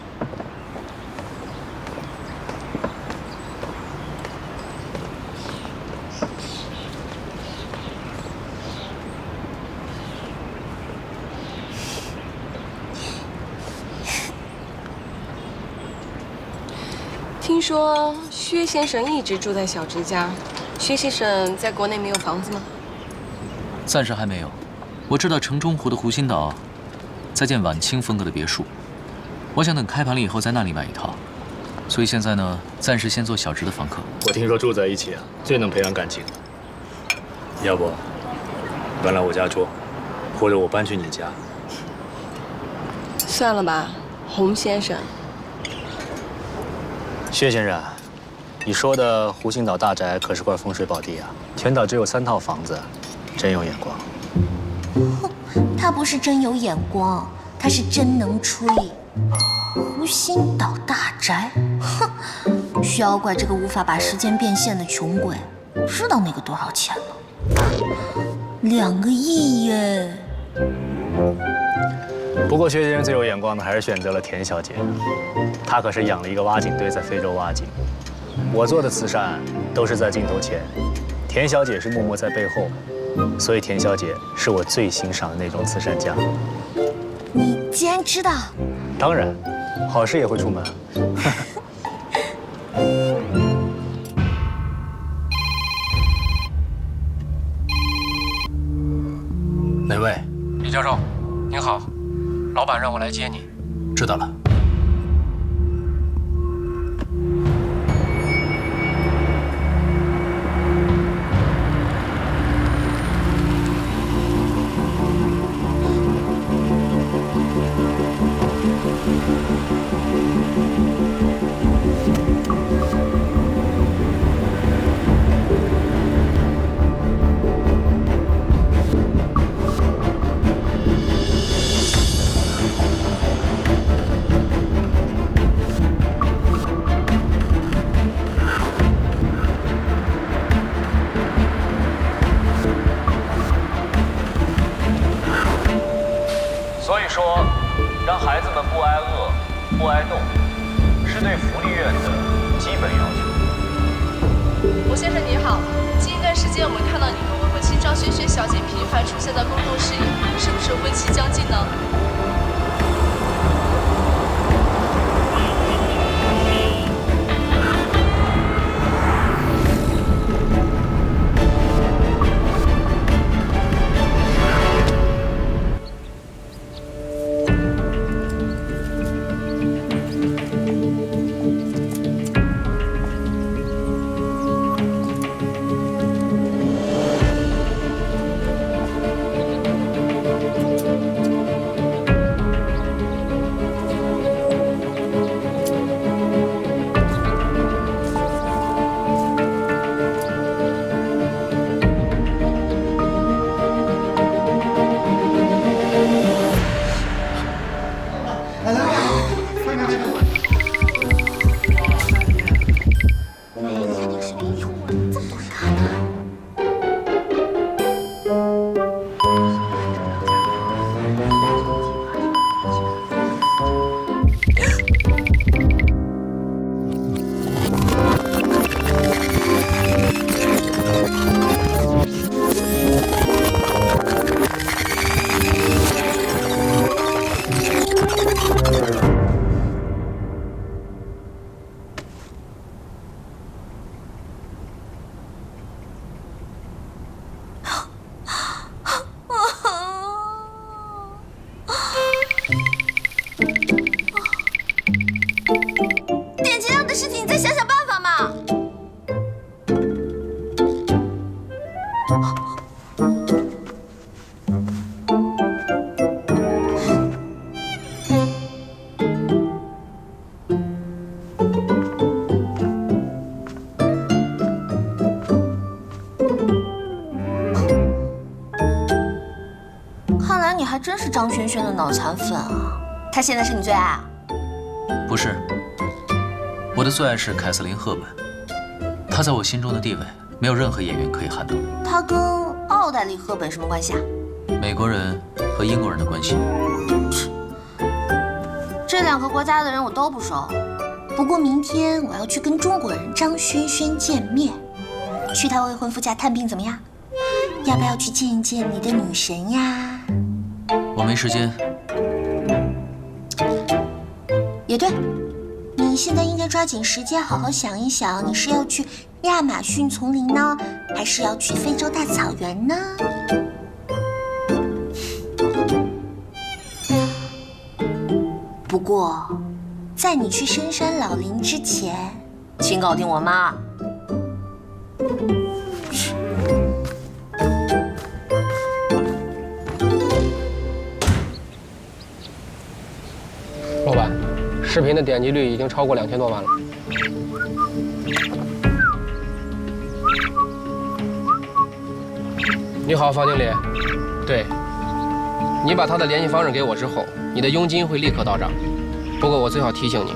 听说薛先生一直住在小直家，薛先生在国内没有房子吗？暂时还没有。我知道城中湖的湖心岛在建晚清风格的别墅，我想等开盘了以后在那里买一套。所以现在呢，暂时先做小直的房客。我听说住在一起啊，最能培养感情。要不，搬来我家住，或者我搬去你家。算了吧，洪先生。薛先生，你说的湖心岛大宅可是块风水宝地啊，全岛只有3套房子，真有眼光。他不是真有眼光，他是真能吹。湖心岛大宅，哼，薛妖怪这个无法把时间变现的穷鬼，知道那个多少钱吗？2个亿耶！不过薛先生最有眼光的还是选择了田小姐，她可是养了一个挖井队在非洲挖井。我做的慈善都是在镜头前，田小姐是默默在背后，所以田小姐是我最欣赏的那种慈善家。你竟然知道？当然，好事也会出门。哪位？李教授，您好，老板让我来接你。知道了。所以说，让孩子们不挨饿、不挨冻，是对福利院的基本要求。吴先生你好，近一段时间我们看到你和未婚妻张萱萱小姐频繁出现在公众视野，是不是婚期将近呢？看来你还真是张轩轩的脑残粉啊！他现在是你最爱啊？不是，我的最爱是凯瑟琳·赫本，她在我心中的地位没有任何演员可以撼动。他跟奥黛丽·赫本什么关系啊？美国人和英国人的关系。这2个国家的人我都不熟。不过明天我要去跟中国人张轩轩见面，去他未婚夫家探病怎么样？要不要去见一见你的女神呀？我没时间。也对，你现在应该抓紧时间，好好想一想，你是要去亚马逊丛林呢，还是要去非洲大草原呢？不过，在你去深山老林之前，请搞定我妈。老板，视频的点击率已经超过2000多万了。你好，房经理。对，你把他的联系方式给我之后，你的佣金会立刻到账。不过我最好提醒你，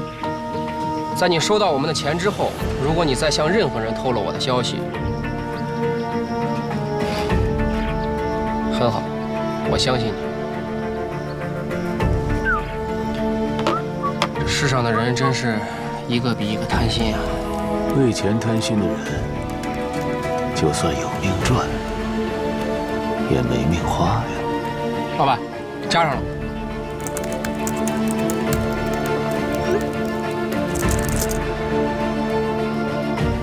在你收到我们的钱之后，如果你再向任何人透露我的消息，很好，我相信你。这世上的人真是一个比一个贪心啊！为钱贪心的人，就算有命赚，也没命花呀。老板，加上了。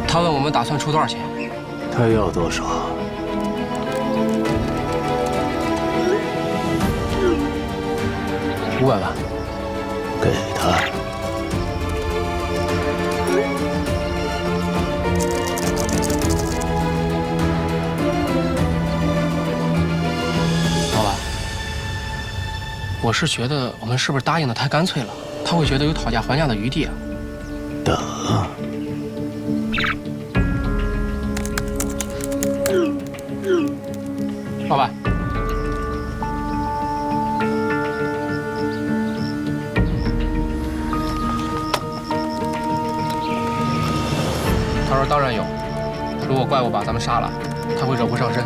他问我们打算出多少钱？他要多少？500万。给他。老板，我是觉得我们是不是答应的太干脆了？他会觉得有讨价还价的余地啊。等。老板，他说当然有，如果怪物把咱们杀了，他会惹祸上身。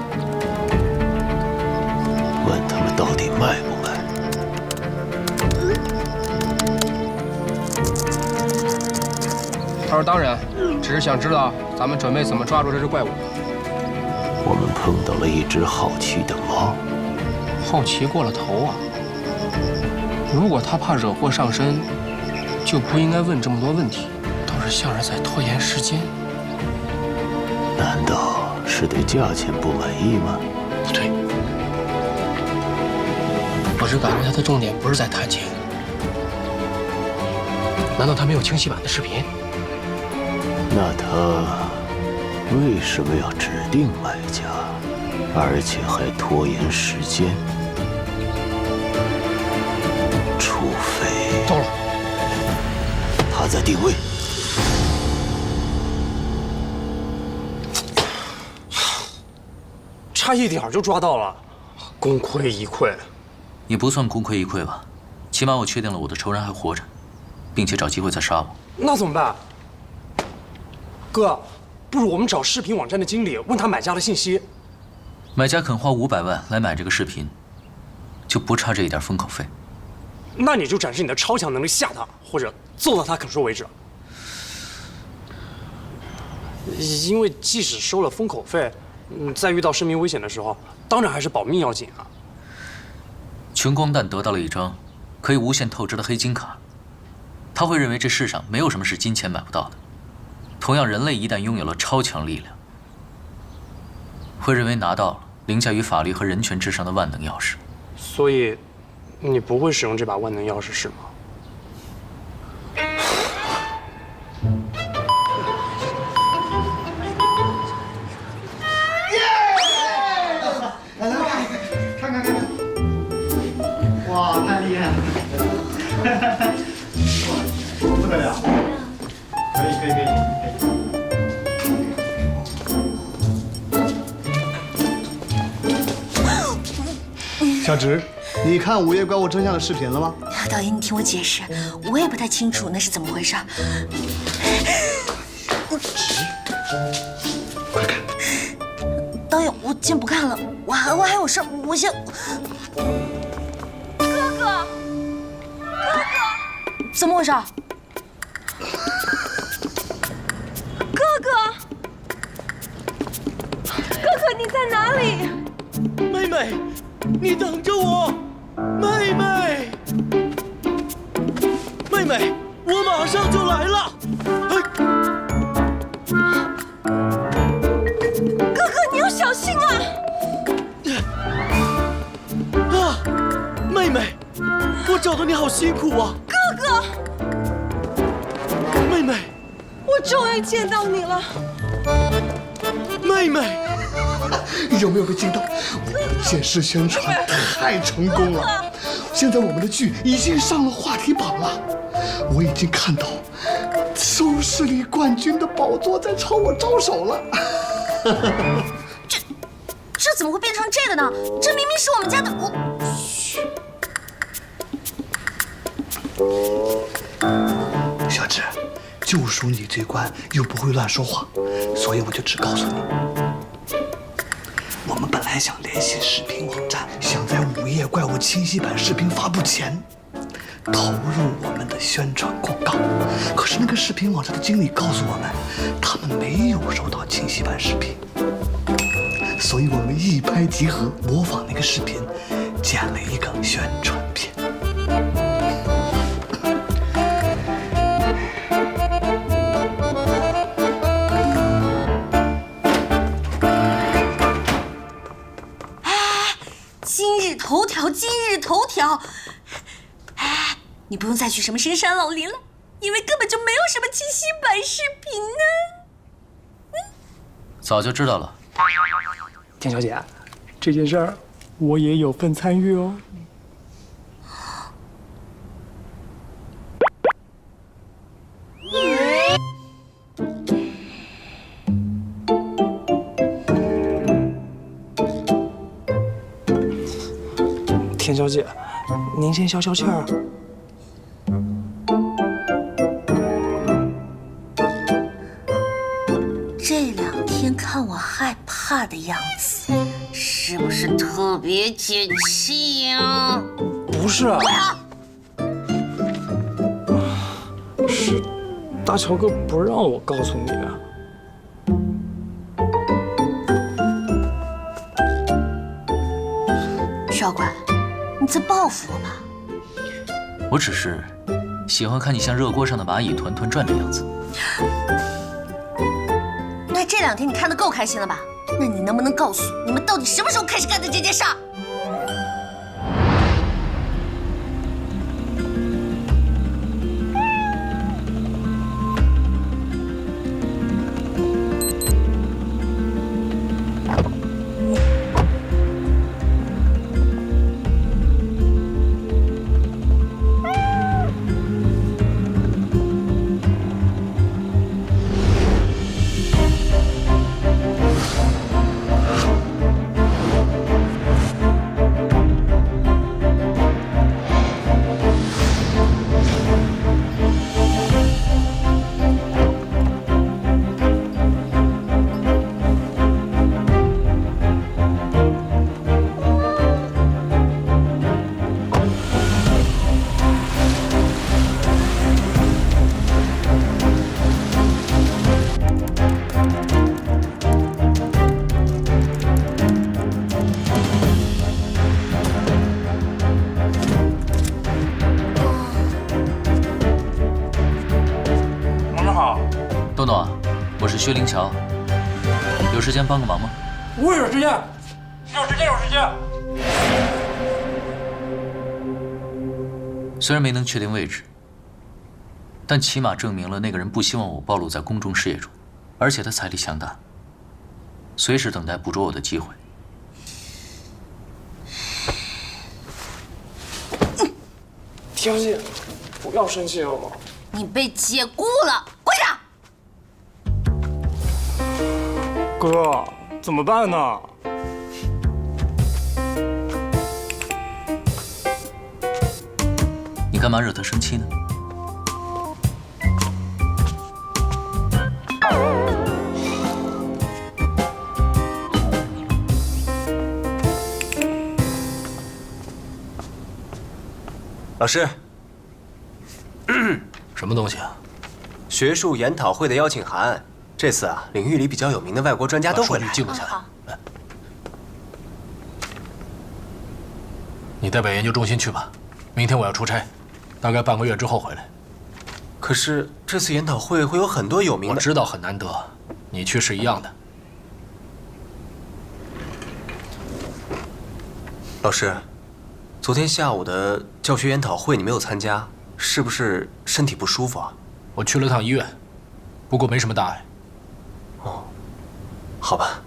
问他们到底卖不卖？他说当然，只是想知道咱们准备怎么抓住这只怪物。我们碰到了一只好奇的猫，好奇过了头啊！如果他怕惹祸上身，就不应该问这么多问题，倒是像是在拖延时间。难道是对价钱不满意吗？不对，我是感觉他的重点不是在谈钱。难道他没有清晰版的视频？那他为什么要指定买家，而且还拖延时间？除非到了，他在定位。差一点就抓到了，功亏一篑。也不算功亏一篑吧，起码我确定了我的仇人还活着，并且找机会再杀我。那怎么办？哥，不如我们找视频网站的经理，问他买家的信息。买家肯花500万来买这个视频，就不差这一点封口费。那你就展示你的超强能力吓他，或者揍到他肯说为止。因为即使收了封口费，在遇到生命危险的时候，当然还是保命要紧啊。穷光蛋得到了一张可以无限透支的黑金卡，他会认为这世上没有什么是金钱买不到的。同样，人类一旦拥有了超强力量，会认为拿到了凌驾于法律和人权之上的万能钥匙。所以，你不会使用这把万能钥匙是吗？小直，你看《午夜怪物真相》的视频了吗？导演，你听我解释，我也不太清楚那是怎么回事。快看！导演，我先不看了，我还有事儿，我先。哥哥，怎么回事？哥哥，你在哪里？妹妹，你等着我！妹妹，妹妹，我马上就来了。哥哥，你要小心啊！啊，妹妹，我找的你好辛苦啊！哥哥，妹妹，我终于见到你了。妹妹。有没有被惊到？我们的电视宣传太成功了，现在我们的剧已经上了话题榜了。我已经看到收视率冠军的宝座在朝我招手了。这怎么会变成这个呢？这明明是我们家的小智，就属你这关又不会乱说话，所以我就只告诉你。我们本来想联系视频网站，想在《午夜怪物》清晰版视频发布前投入我们的宣传广告，可是那个视频网站的经理告诉我们，他们没有收到清晰版视频，所以我们一拍即合，模仿那个视频，剪了一个宣传片。今日头条，哎，你不用再去什么深山老林了，因为根本就没有什么清晰版视频呢。早就知道了。田小姐，这件事儿我也有份参与哦。田小姐，您先消消气儿。这2天看我害怕的样子，是不是特别解气呀？不是啊，是大乔哥不让我告诉你啊。少管，你在报复我吧？我只是喜欢看你像热锅上的蚂蚁团团转的样子。那这2天你看得够开心了吧？那你能不能告诉我，你们到底什么时候开始干的这件事儿？东东啊，我是薛灵桥，有时间帮个忙吗？我有时间，有时间。虽然没能确定位置，但起码证明了那个人不希望我暴露在公众视野中，而且他财力强大，随时等待捕捉我的机会。田小姐，不要生气好吗？你被解雇了，跪下！哥，怎么办呢？干嘛惹他生气呢？老师，什么东西啊？学术研讨会的邀请函。这次啊，领域里比较有名的外国专家都会来。记录下来。你代表研究中心去吧。明天我要出差，大概半个月之后回来。可是这次研讨会会有很多有名的。我知道很难得，你去是一样的。老师，昨天下午的教学研讨会你没有参加，是不是身体不舒服啊？我去了趟医院，不过没什么大碍。哦，好吧。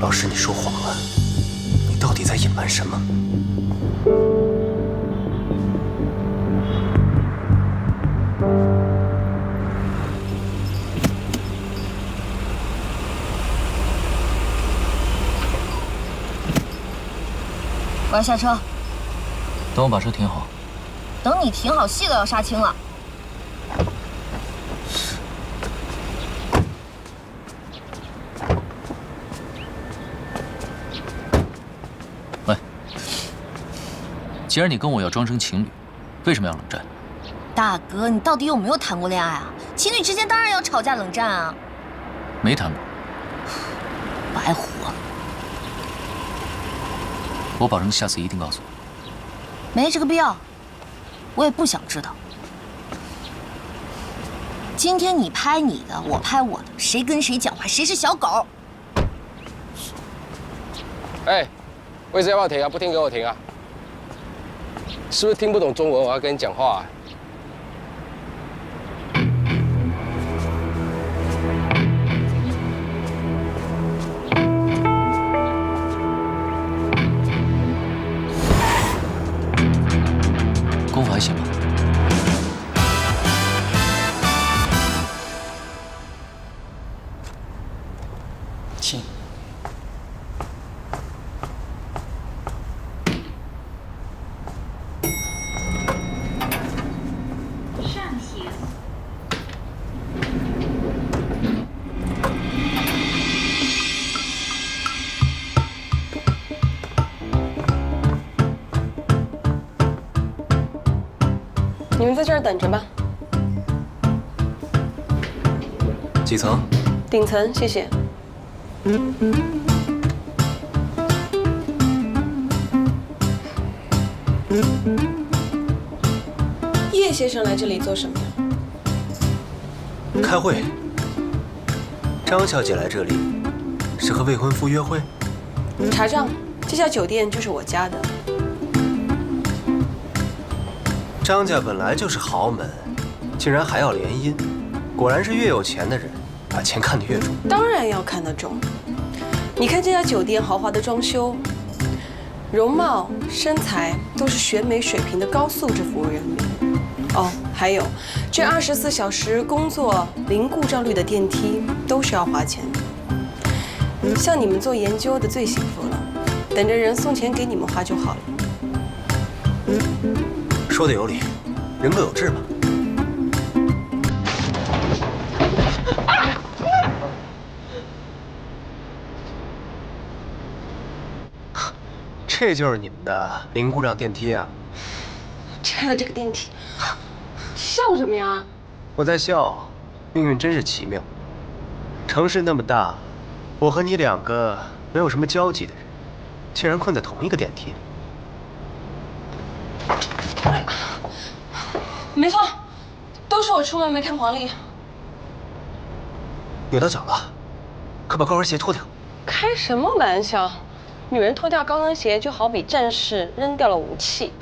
老师，你说谎了，你到底在隐瞒什么？我要下车。等我把车停好。等你停好，戏都要杀青了。喂，既然你跟我要装成情侣，为什么要冷战？大哥，你到底有没有谈过恋爱啊？情侣之间当然要吵架冷战啊。没谈过。白活了。我保证下次一定告诉你。没这个必要，我也不想知道。今天你拍你的，我拍我的，谁跟谁讲话，谁是小狗。哎，位置要不要停啊？不停给我停啊！是不是听不懂中文？我要跟你讲话啊。功夫还行吧？请。上行。你们在这儿等着吧。几层？顶层，谢谢。叶先生来这里做什么呀？开会。张小姐来这里是和未婚夫约会？查账，这家酒店就是我家的。张家本来就是豪门，竟然还要联姻，果然是越有钱的人把钱看得越重。当然要看得重。你看这家酒店豪华的装修，容貌、身材都是选美水平的高素质服务人员。哦，还有这24小时工作零故障率的电梯都是要花钱的。像你们做研究的最幸福了，等着人送钱给你们花就好了。说的有理，人各有志嘛。这就是你们的零故障电梯啊！拆了这个电梯，笑什么呀？我在笑，命运真是奇妙。城市那么大，我和你两个没有什么交集的人，竟然困在同一个电梯里。没错，都是我出门没看黄历。扭到脚了，快把高跟鞋脱掉。开什么玩笑？女人脱掉高跟鞋就好比战士扔掉了武器。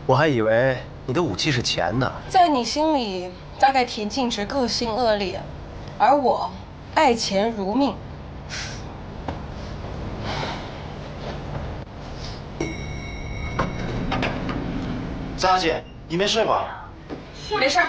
我还以为你的武器是钱呢。在你心里，大概田径直个性恶劣，而我爱钱如命。张小姐，你没睡吧？没事。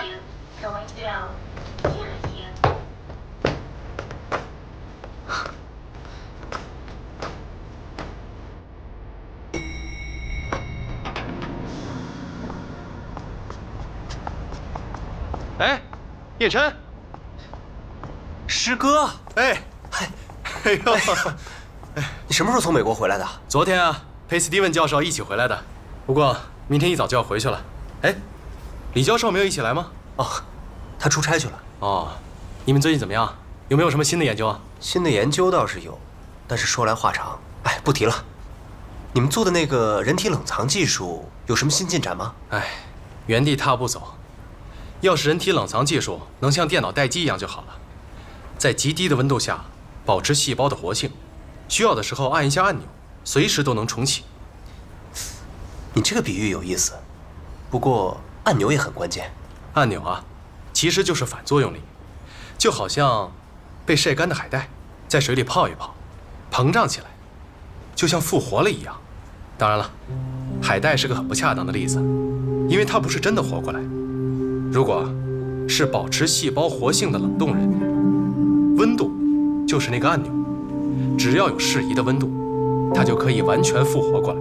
哎，叶琛，师哥，哎，哎呦，你什么时候从美国回来的？昨天啊，陪斯蒂文教授一起回来的。不过明天一早就要回去了。哎，李教授没有一起来吗？哦，他出差去了。哦，你们最近怎么样？有没有什么新的研究啊？新的研究倒是有，但是说来话长，哎，不提了。你们做的那个人体冷藏技术有什么新进展吗？哎，原地踏步走。要是人体冷藏技术能像电脑待机一样就好了，在极低的温度下保持细胞的活性，需要的时候按一下按钮，随时都能重启。你这个比喻有意思，不过按钮也很关键。按钮啊，其实就是反作用力，就好像被晒干的海带在水里泡一泡，膨胀起来，就像复活了一样。当然了，海带是个很不恰当的例子，因为它不是真的活过来。如果是保持细胞活性的冷冻人，温度就是那个按钮，只要有适宜的温度，它就可以完全复活过来。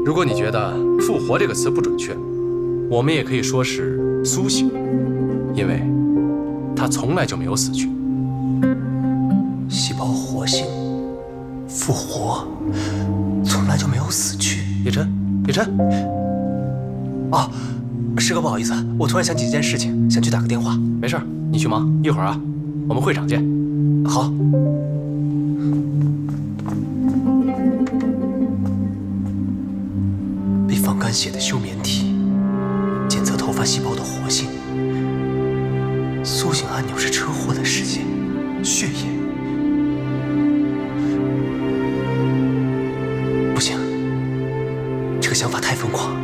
如果你觉得“复活”这个词不准确，我们也可以说是苏醒，因为它从来就没有死去。细胞活性、复活，从来就没有死去。叶琛，叶琛，哦。师哥，不好意思，我突然想起一件事情，想去打个电话。没事，你去忙，一会儿啊，我们会场见。好。被放干血的休眠体，检测头发细胞的活性。苏醒按钮是车祸的事件，血液。不行，这个想法太疯狂。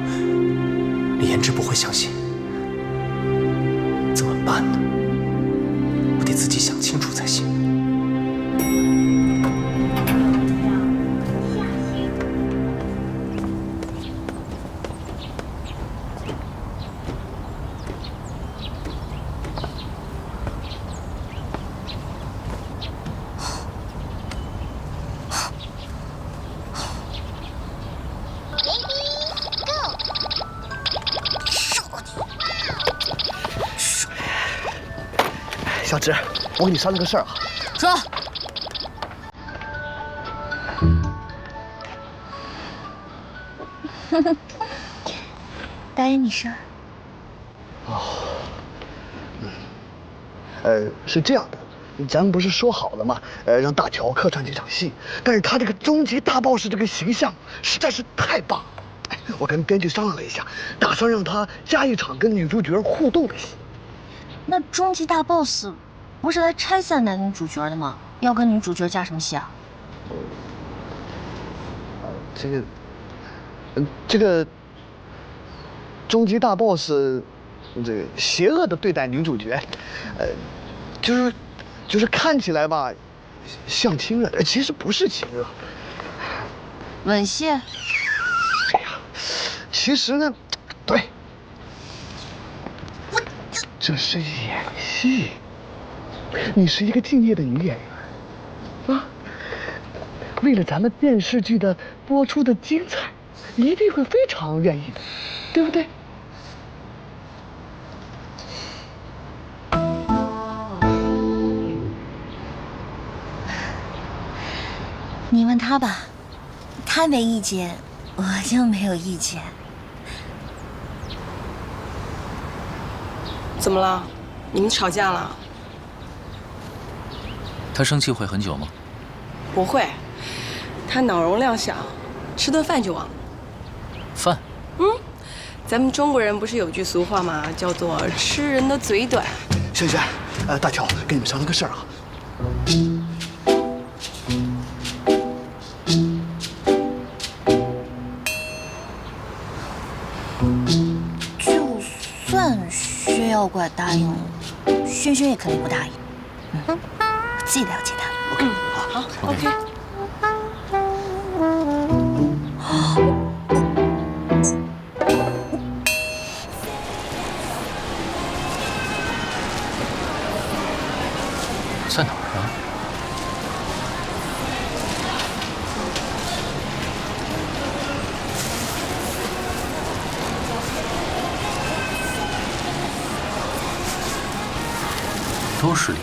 李延之不会相信，怎么办呢？我得自己想清楚才行。小芝，我给你商量个事儿啊。说。导演，你说。是这样的，咱们不是说好了吗？让大乔客串这场戏，但是他这个终极大 boss 这个形象实在是太棒了。哎，我跟编剧商量了一下，打算让他加一场跟女主角互动的戏。那终极大 boss 不是来拆散男女主角的吗？要跟女主角加什么戏啊？这个终极大 boss 这个邪恶的对待女主角，就是看起来吧像亲热，其实不是亲热。吻戏？哎呀，其实呢，对，这是演戏。你是一个敬业的女演员啊，为了咱们电视剧的播出的精彩，一定会非常愿意的，对不对？你问他吧，他没意见，我就没有意见。怎么了？你们吵架了？他生气会很久吗？不会，他脑容量小，吃顿饭就忘了。饭？咱们中国人不是有句俗话吗？叫做吃人的嘴短。轩轩，大乔，跟你们商量个事儿啊。就算薛妖怪答应，轩轩也肯定不答应。我自己了解他。好 ，OK。都是礼，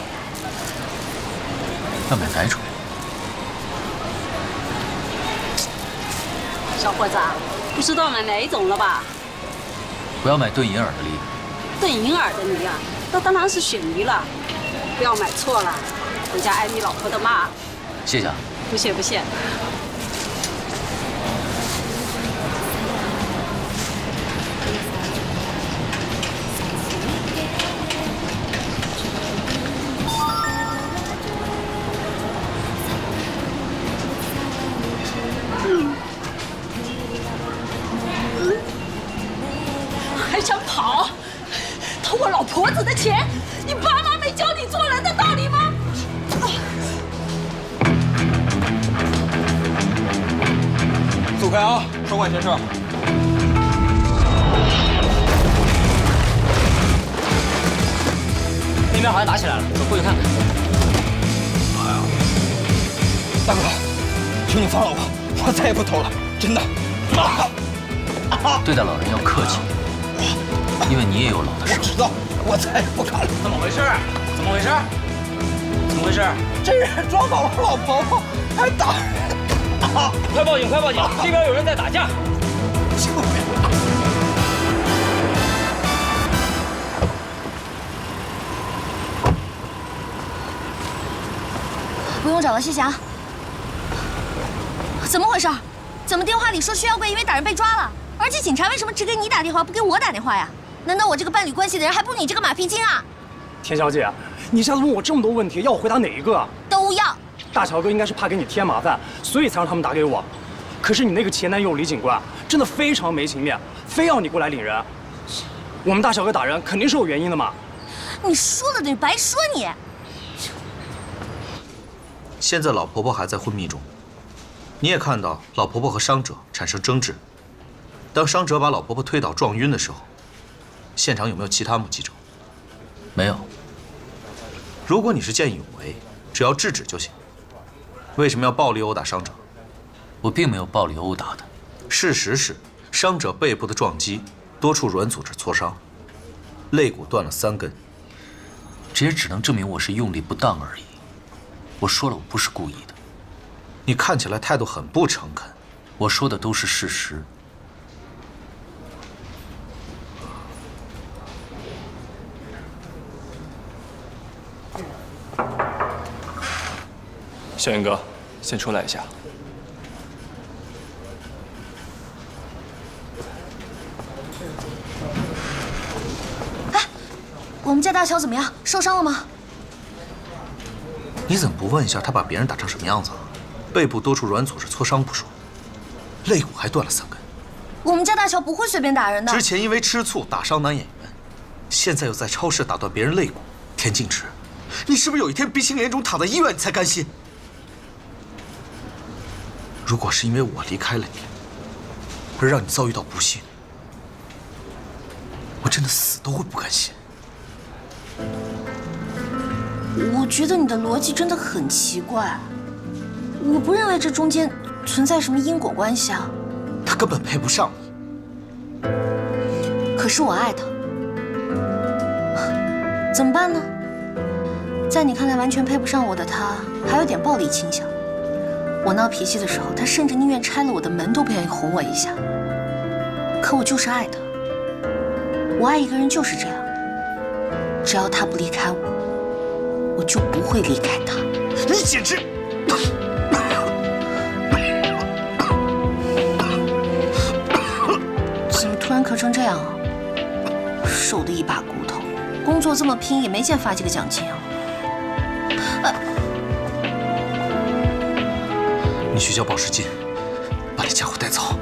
要买哪种？小伙子，不知道买哪一种了吧？不要买炖银耳的梨。炖银耳的梨啊，那当然是雪梨了。不要买错了，回家挨你老婆的骂。谢谢啊。不谢不谢。还想跑？偷我老婆子的钱？你爸妈没教你做人的道理吗？走开啊！少管闲事。那边好像打起来了，走过去看看。哎呀，大哥，求你放了我，我再也不偷了，真的。对待老人要客气，因为你也有老的时候。我知道，我再也不敢了。怎么回事？怎么回事？怎么回事？这人撞倒我老婆婆，还打人！快报警！快报警！这边有人在打架！救命！不用找了，谢谢啊。怎么回事？怎么电话里说薛耀贵因为打人被抓了？而且警察为什么只给你打电话，不给我打电话呀？难道我这个伴侣关系的人还不如你这个马屁精啊？田小姐，你一下子问我这么多问题，要我回答哪一个啊？都要。大乔哥应该是怕给你添麻烦，所以才让他们打给我。可是你那个前男友李警官真的非常没情面，非要你过来领人。我们大乔哥打人肯定是有原因的嘛。你说了等于白说你。现在老婆婆还在昏迷中，你也看到老婆婆和伤者产生争执。当伤者把老婆婆推倒撞晕的时候，现场有没有其他目击者？没有。如果你是见义勇为，只要制止就行。为什么要暴力殴打伤者？我并没有暴力殴打的。事实是，伤者背部的撞击，多处软组织挫伤，肋骨断了3根。这也只能证明我是用力不当而已。我说了，我不是故意的。你看起来态度很不诚恳。我说的都是事实。小云哥，先出来一下。哎，我们家大乔怎么样？受伤了吗？你怎么不问一下他把别人打成什么样子啊？背部多处软组织挫伤不说，肋骨还断了3根。我们家大乔不会随便打人的。之前因为吃醋打伤男演员，现在又在超市打断别人肋骨。田静之，你是不是有一天鼻青脸肿躺在医院你才甘心？如果是因为我离开了你，而让你遭遇到不幸，我真的死都会不甘心。我觉得你的逻辑真的很奇怪。我不认为这中间存在什么因果关系啊。他根本配不上你。可是我爱他，怎么办呢？在你看来完全配不上我的他，还有点暴力倾向。我闹脾气的时候，他甚至宁愿拆了我的门都不愿意哄我一下。可我就是爱他，我爱一个人就是这样，只要他不离开我，我就不会离开他。你简直……怎么突然咳成这样啊？瘦的一把骨头，工作这么拼也没见发几个奖金啊！你去叫保释金，把这家伙带走。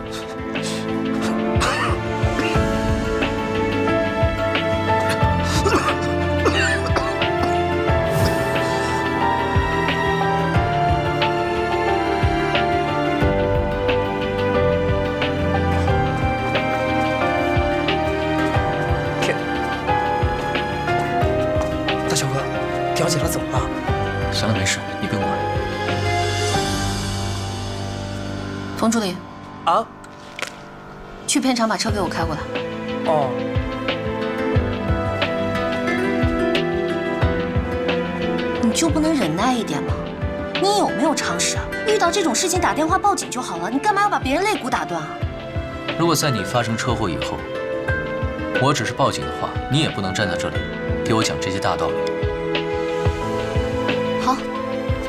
大小哥，表姐她怎么了？行了，没事，你不用管。冯助理，啊，去片场把车给我开过来。哦。就不能忍耐一点吗？你有没有常识啊？遇到这种事情打电话报警就好了，你干嘛要把别人肋骨打断啊？如果在你发生车祸以后，我只是报警的话，你也不能站在这里给我讲这些大道理。好，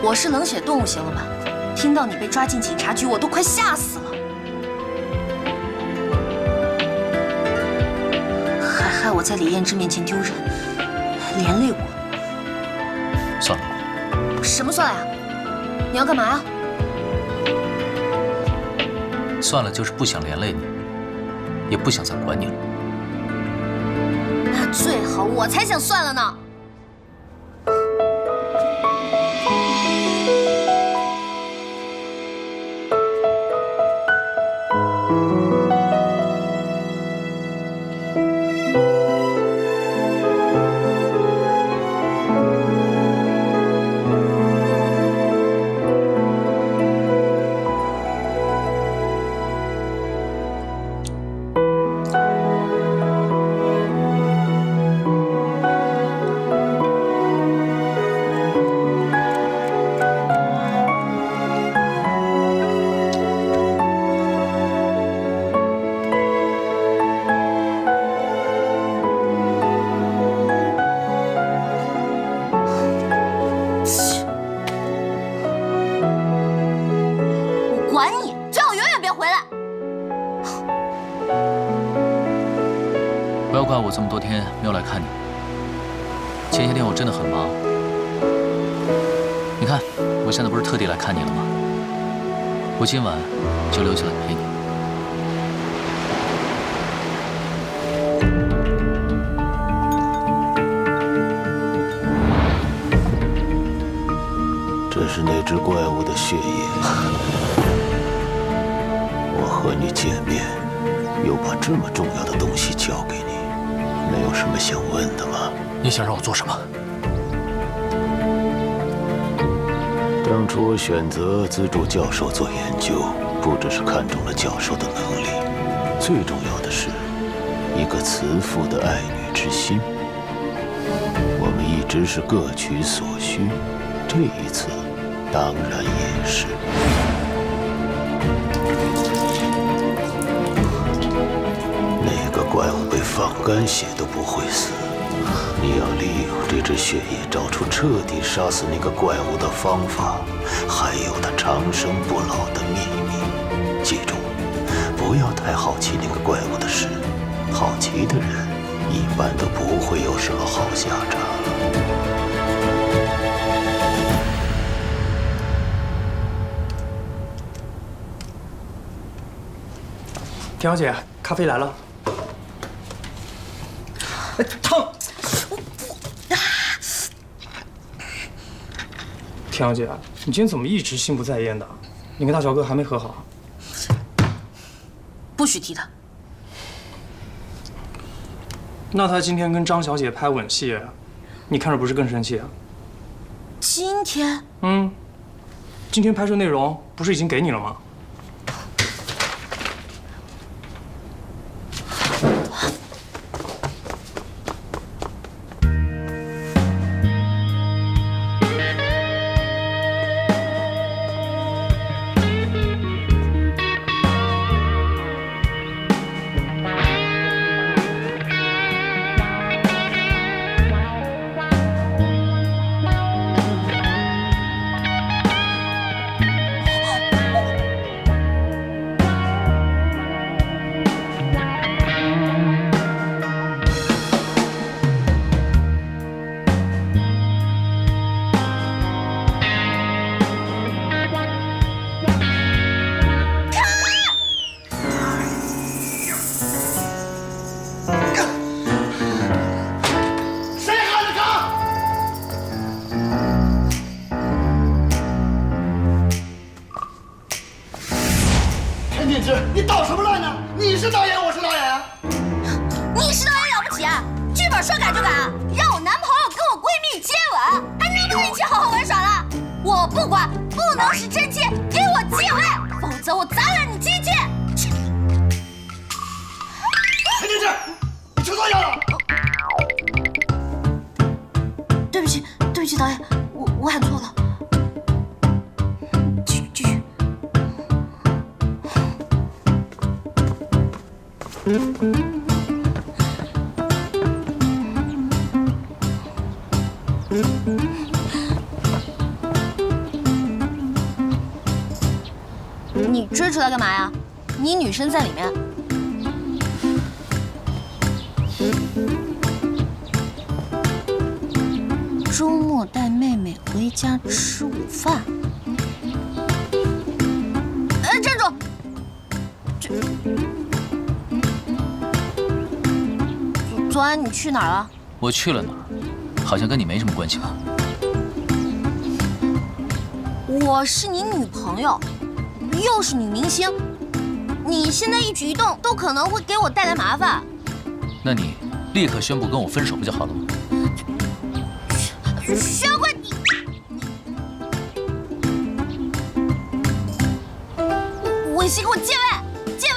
我是冷血动物行了吧？听到你被抓进警察局，我都快吓死了。还害我在李彦之面前丢人，连累我。算了。什么算了呀？你要干嘛呀？算了，就是不想连累你，也不想再管你了。那最好，我才想算了呢。管你，最好永远别回来。不要怪我这么多天没有来看你。前些天我真的很忙。你看，我现在不是特地来看你了吗？我今晚就留下来陪你。这是那只怪物的血液。我和你见面，又把这么重要的东西交给你，没有什么想问的吗？你想让我做什么？当初我选择资助教授做研究，不只是看中了教授的能力，最重要的是一个慈父的爱女之心。我们一直是各取所需，这一次当然也是。那个怪物被放干血都不会死，你要利用这只血液找出彻底杀死那个怪物的方法，还有它长生不老的秘密。记住，不要太好奇那个怪物的事，好奇的人一般都不会有什么好下场。田小姐，咖啡来了。烫！田小姐，你今天怎么一直心不在焉的？你跟大乔哥还没和好？不许提他。那他今天跟张小姐拍吻戏，你看着不是更生气啊？今天？今天拍摄内容不是已经给你了吗？你捣什么乱呢？你是导演，我是导演。你是导演了不起啊？剧本说改就改啊？让我男朋友跟我闺蜜接吻，还能不能一起好好玩耍了？我不管，不能是真切，给我借位，否则我砸烂你机器！陈天志，你吃错药了。对不起，导演，我我喊错了。继续。你追出来干嘛呀？你女生在里面。周末带妹妹回家吃午饭。站住！昨晚你去哪儿了？我去了哪儿？好像跟你没什么关系吧？我是你女朋友，又是女明星，你现在一举一动都可能会给我带来麻烦。那你立刻宣布跟我分手不就好了吗？玄关，伟熙，给我借位，借位！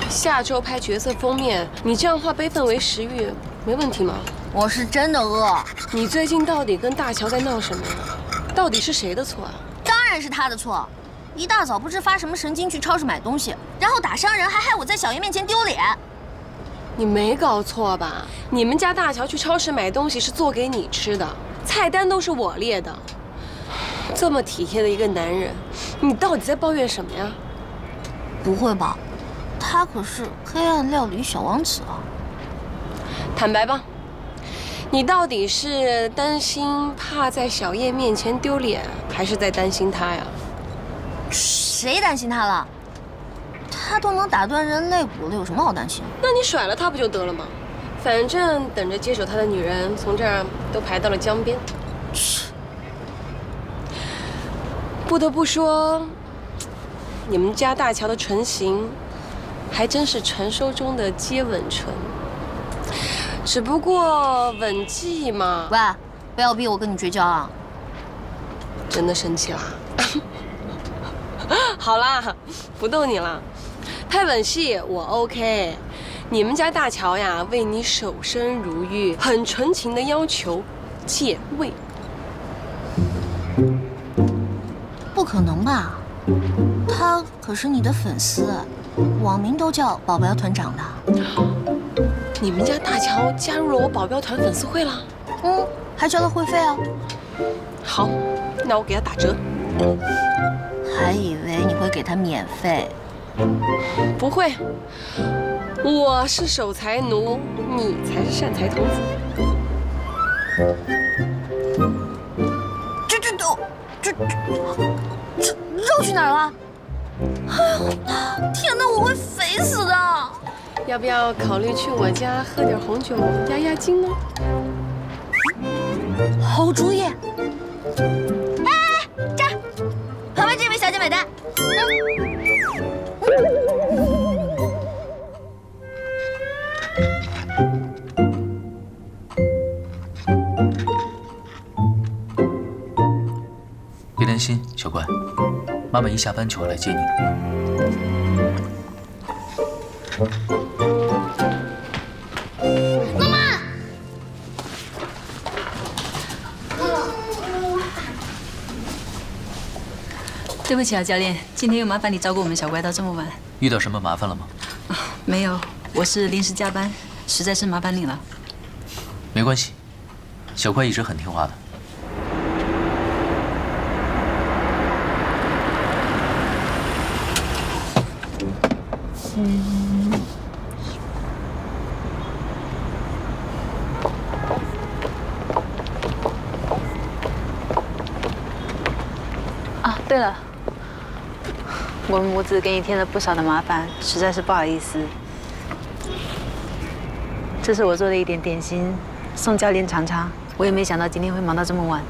下周拍角色封面，你这样化悲愤为食欲，没问题吗？我是真的饿。你最近到底跟大乔在闹什么呀？到底是谁的错啊？当然是他的错。一大早不知发什么神经去超市买东西，然后打伤人，还害我在小叶面前丢脸。你没搞错吧？你们家大乔去超市买东西是做给你吃的，菜单都是我列的。这么体贴的一个男人，你到底在抱怨什么呀？不会吧？他可是黑暗料理小王子啊！坦白吧，你到底是担心怕在小叶面前丢脸，还是在担心他呀？谁担心他了？他都能打断人肋骨了，有什么好担心？那你甩了他不就得了吗？反正等着接手他的女人从这儿都排到了江边。不得不说，你们家大乔的唇形还真是传说中的接吻唇，只不过吻技嘛……喂，不要逼我跟你绝交啊！真的生气啦？好啦，不逗你了。拍吻戏我 OK， 你们家大乔呀，为你守身如玉，很纯情的要求借位。不可能吧？他可是你的粉丝，网名都叫保镖团长的。你们家大乔加入了我保镖团粉丝会了？嗯，还交了会费啊。好，那我给他打折。还以为你会给他免费。不会，我是守财奴，你才是善财童子。这肉去哪儿了？哎呦，天哪，我会肥死的！要不要考虑去我家喝点红酒压压惊呢？好主意！哎，这儿，旁边这位小姐买单。别担心，小乖，妈妈一下班就会来接你的。妈妈，对不起啊，教练，今天又麻烦你照顾我们小乖到这么晚。遇到什么麻烦了吗？没有，我是临时加班，实在是麻烦你了。没关系，小乖一直很听话的。啊，对了，我们母子给你添了不少的麻烦，实在是不好意思。这是我做的一点点心，送教练尝尝。我也没想到今天会忙到这么晚。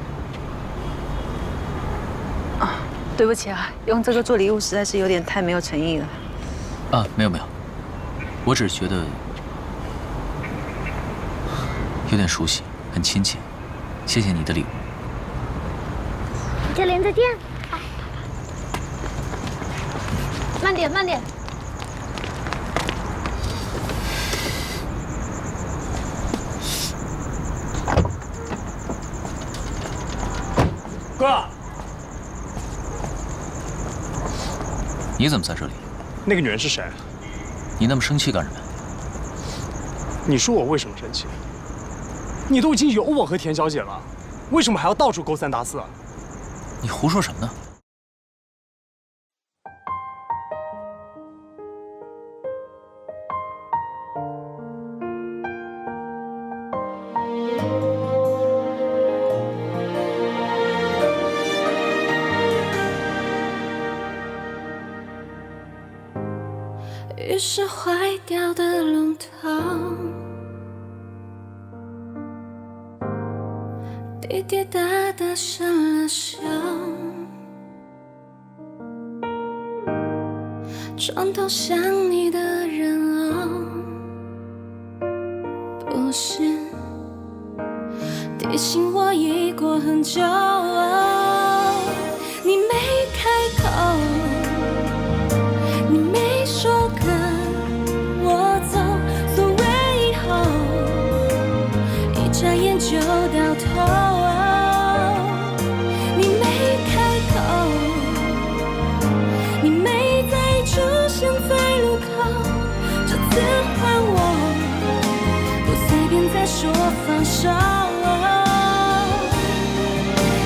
啊，对不起啊，用这个做礼物实在是有点太没有诚意了。啊，没有没有，我只是觉得有点熟悉，很亲切。谢谢你的礼物。教练再见。慢点，慢点。哥，你怎么在这里？那个女人是谁？你那么生气干什么？你说我为什么生气？你都已经有我和田小姐了，为什么还要到处勾三搭四啊？你胡说什么呢？于是坏掉的龙头滴滴答答响了响，床头想你的人哦，不是提醒我已过很久哦，你没开口，你没说跟我走，所谓以后一眨眼就到头。你没开口，你没再出现在路口，这次换我不随便再说放手。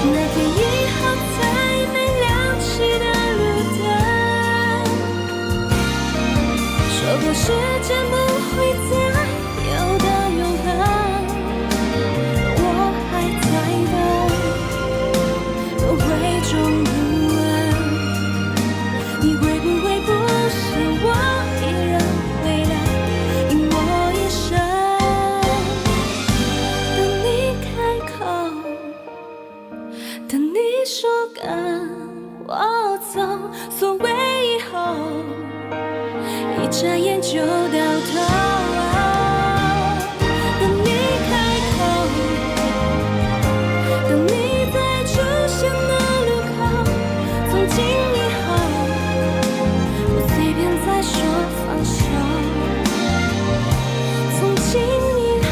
那天以后再没亮起的路灯，说过时间不会再有的永恒，我还在等，我会中不安，你会不会不是我一人回来，因我一生等你开口，等你说跟我走，所谓以后一眨眼就到头。等你开口，等你再出现的路口，从今以后不随便再说放手。从今以后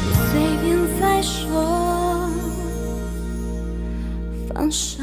不随便再说放手。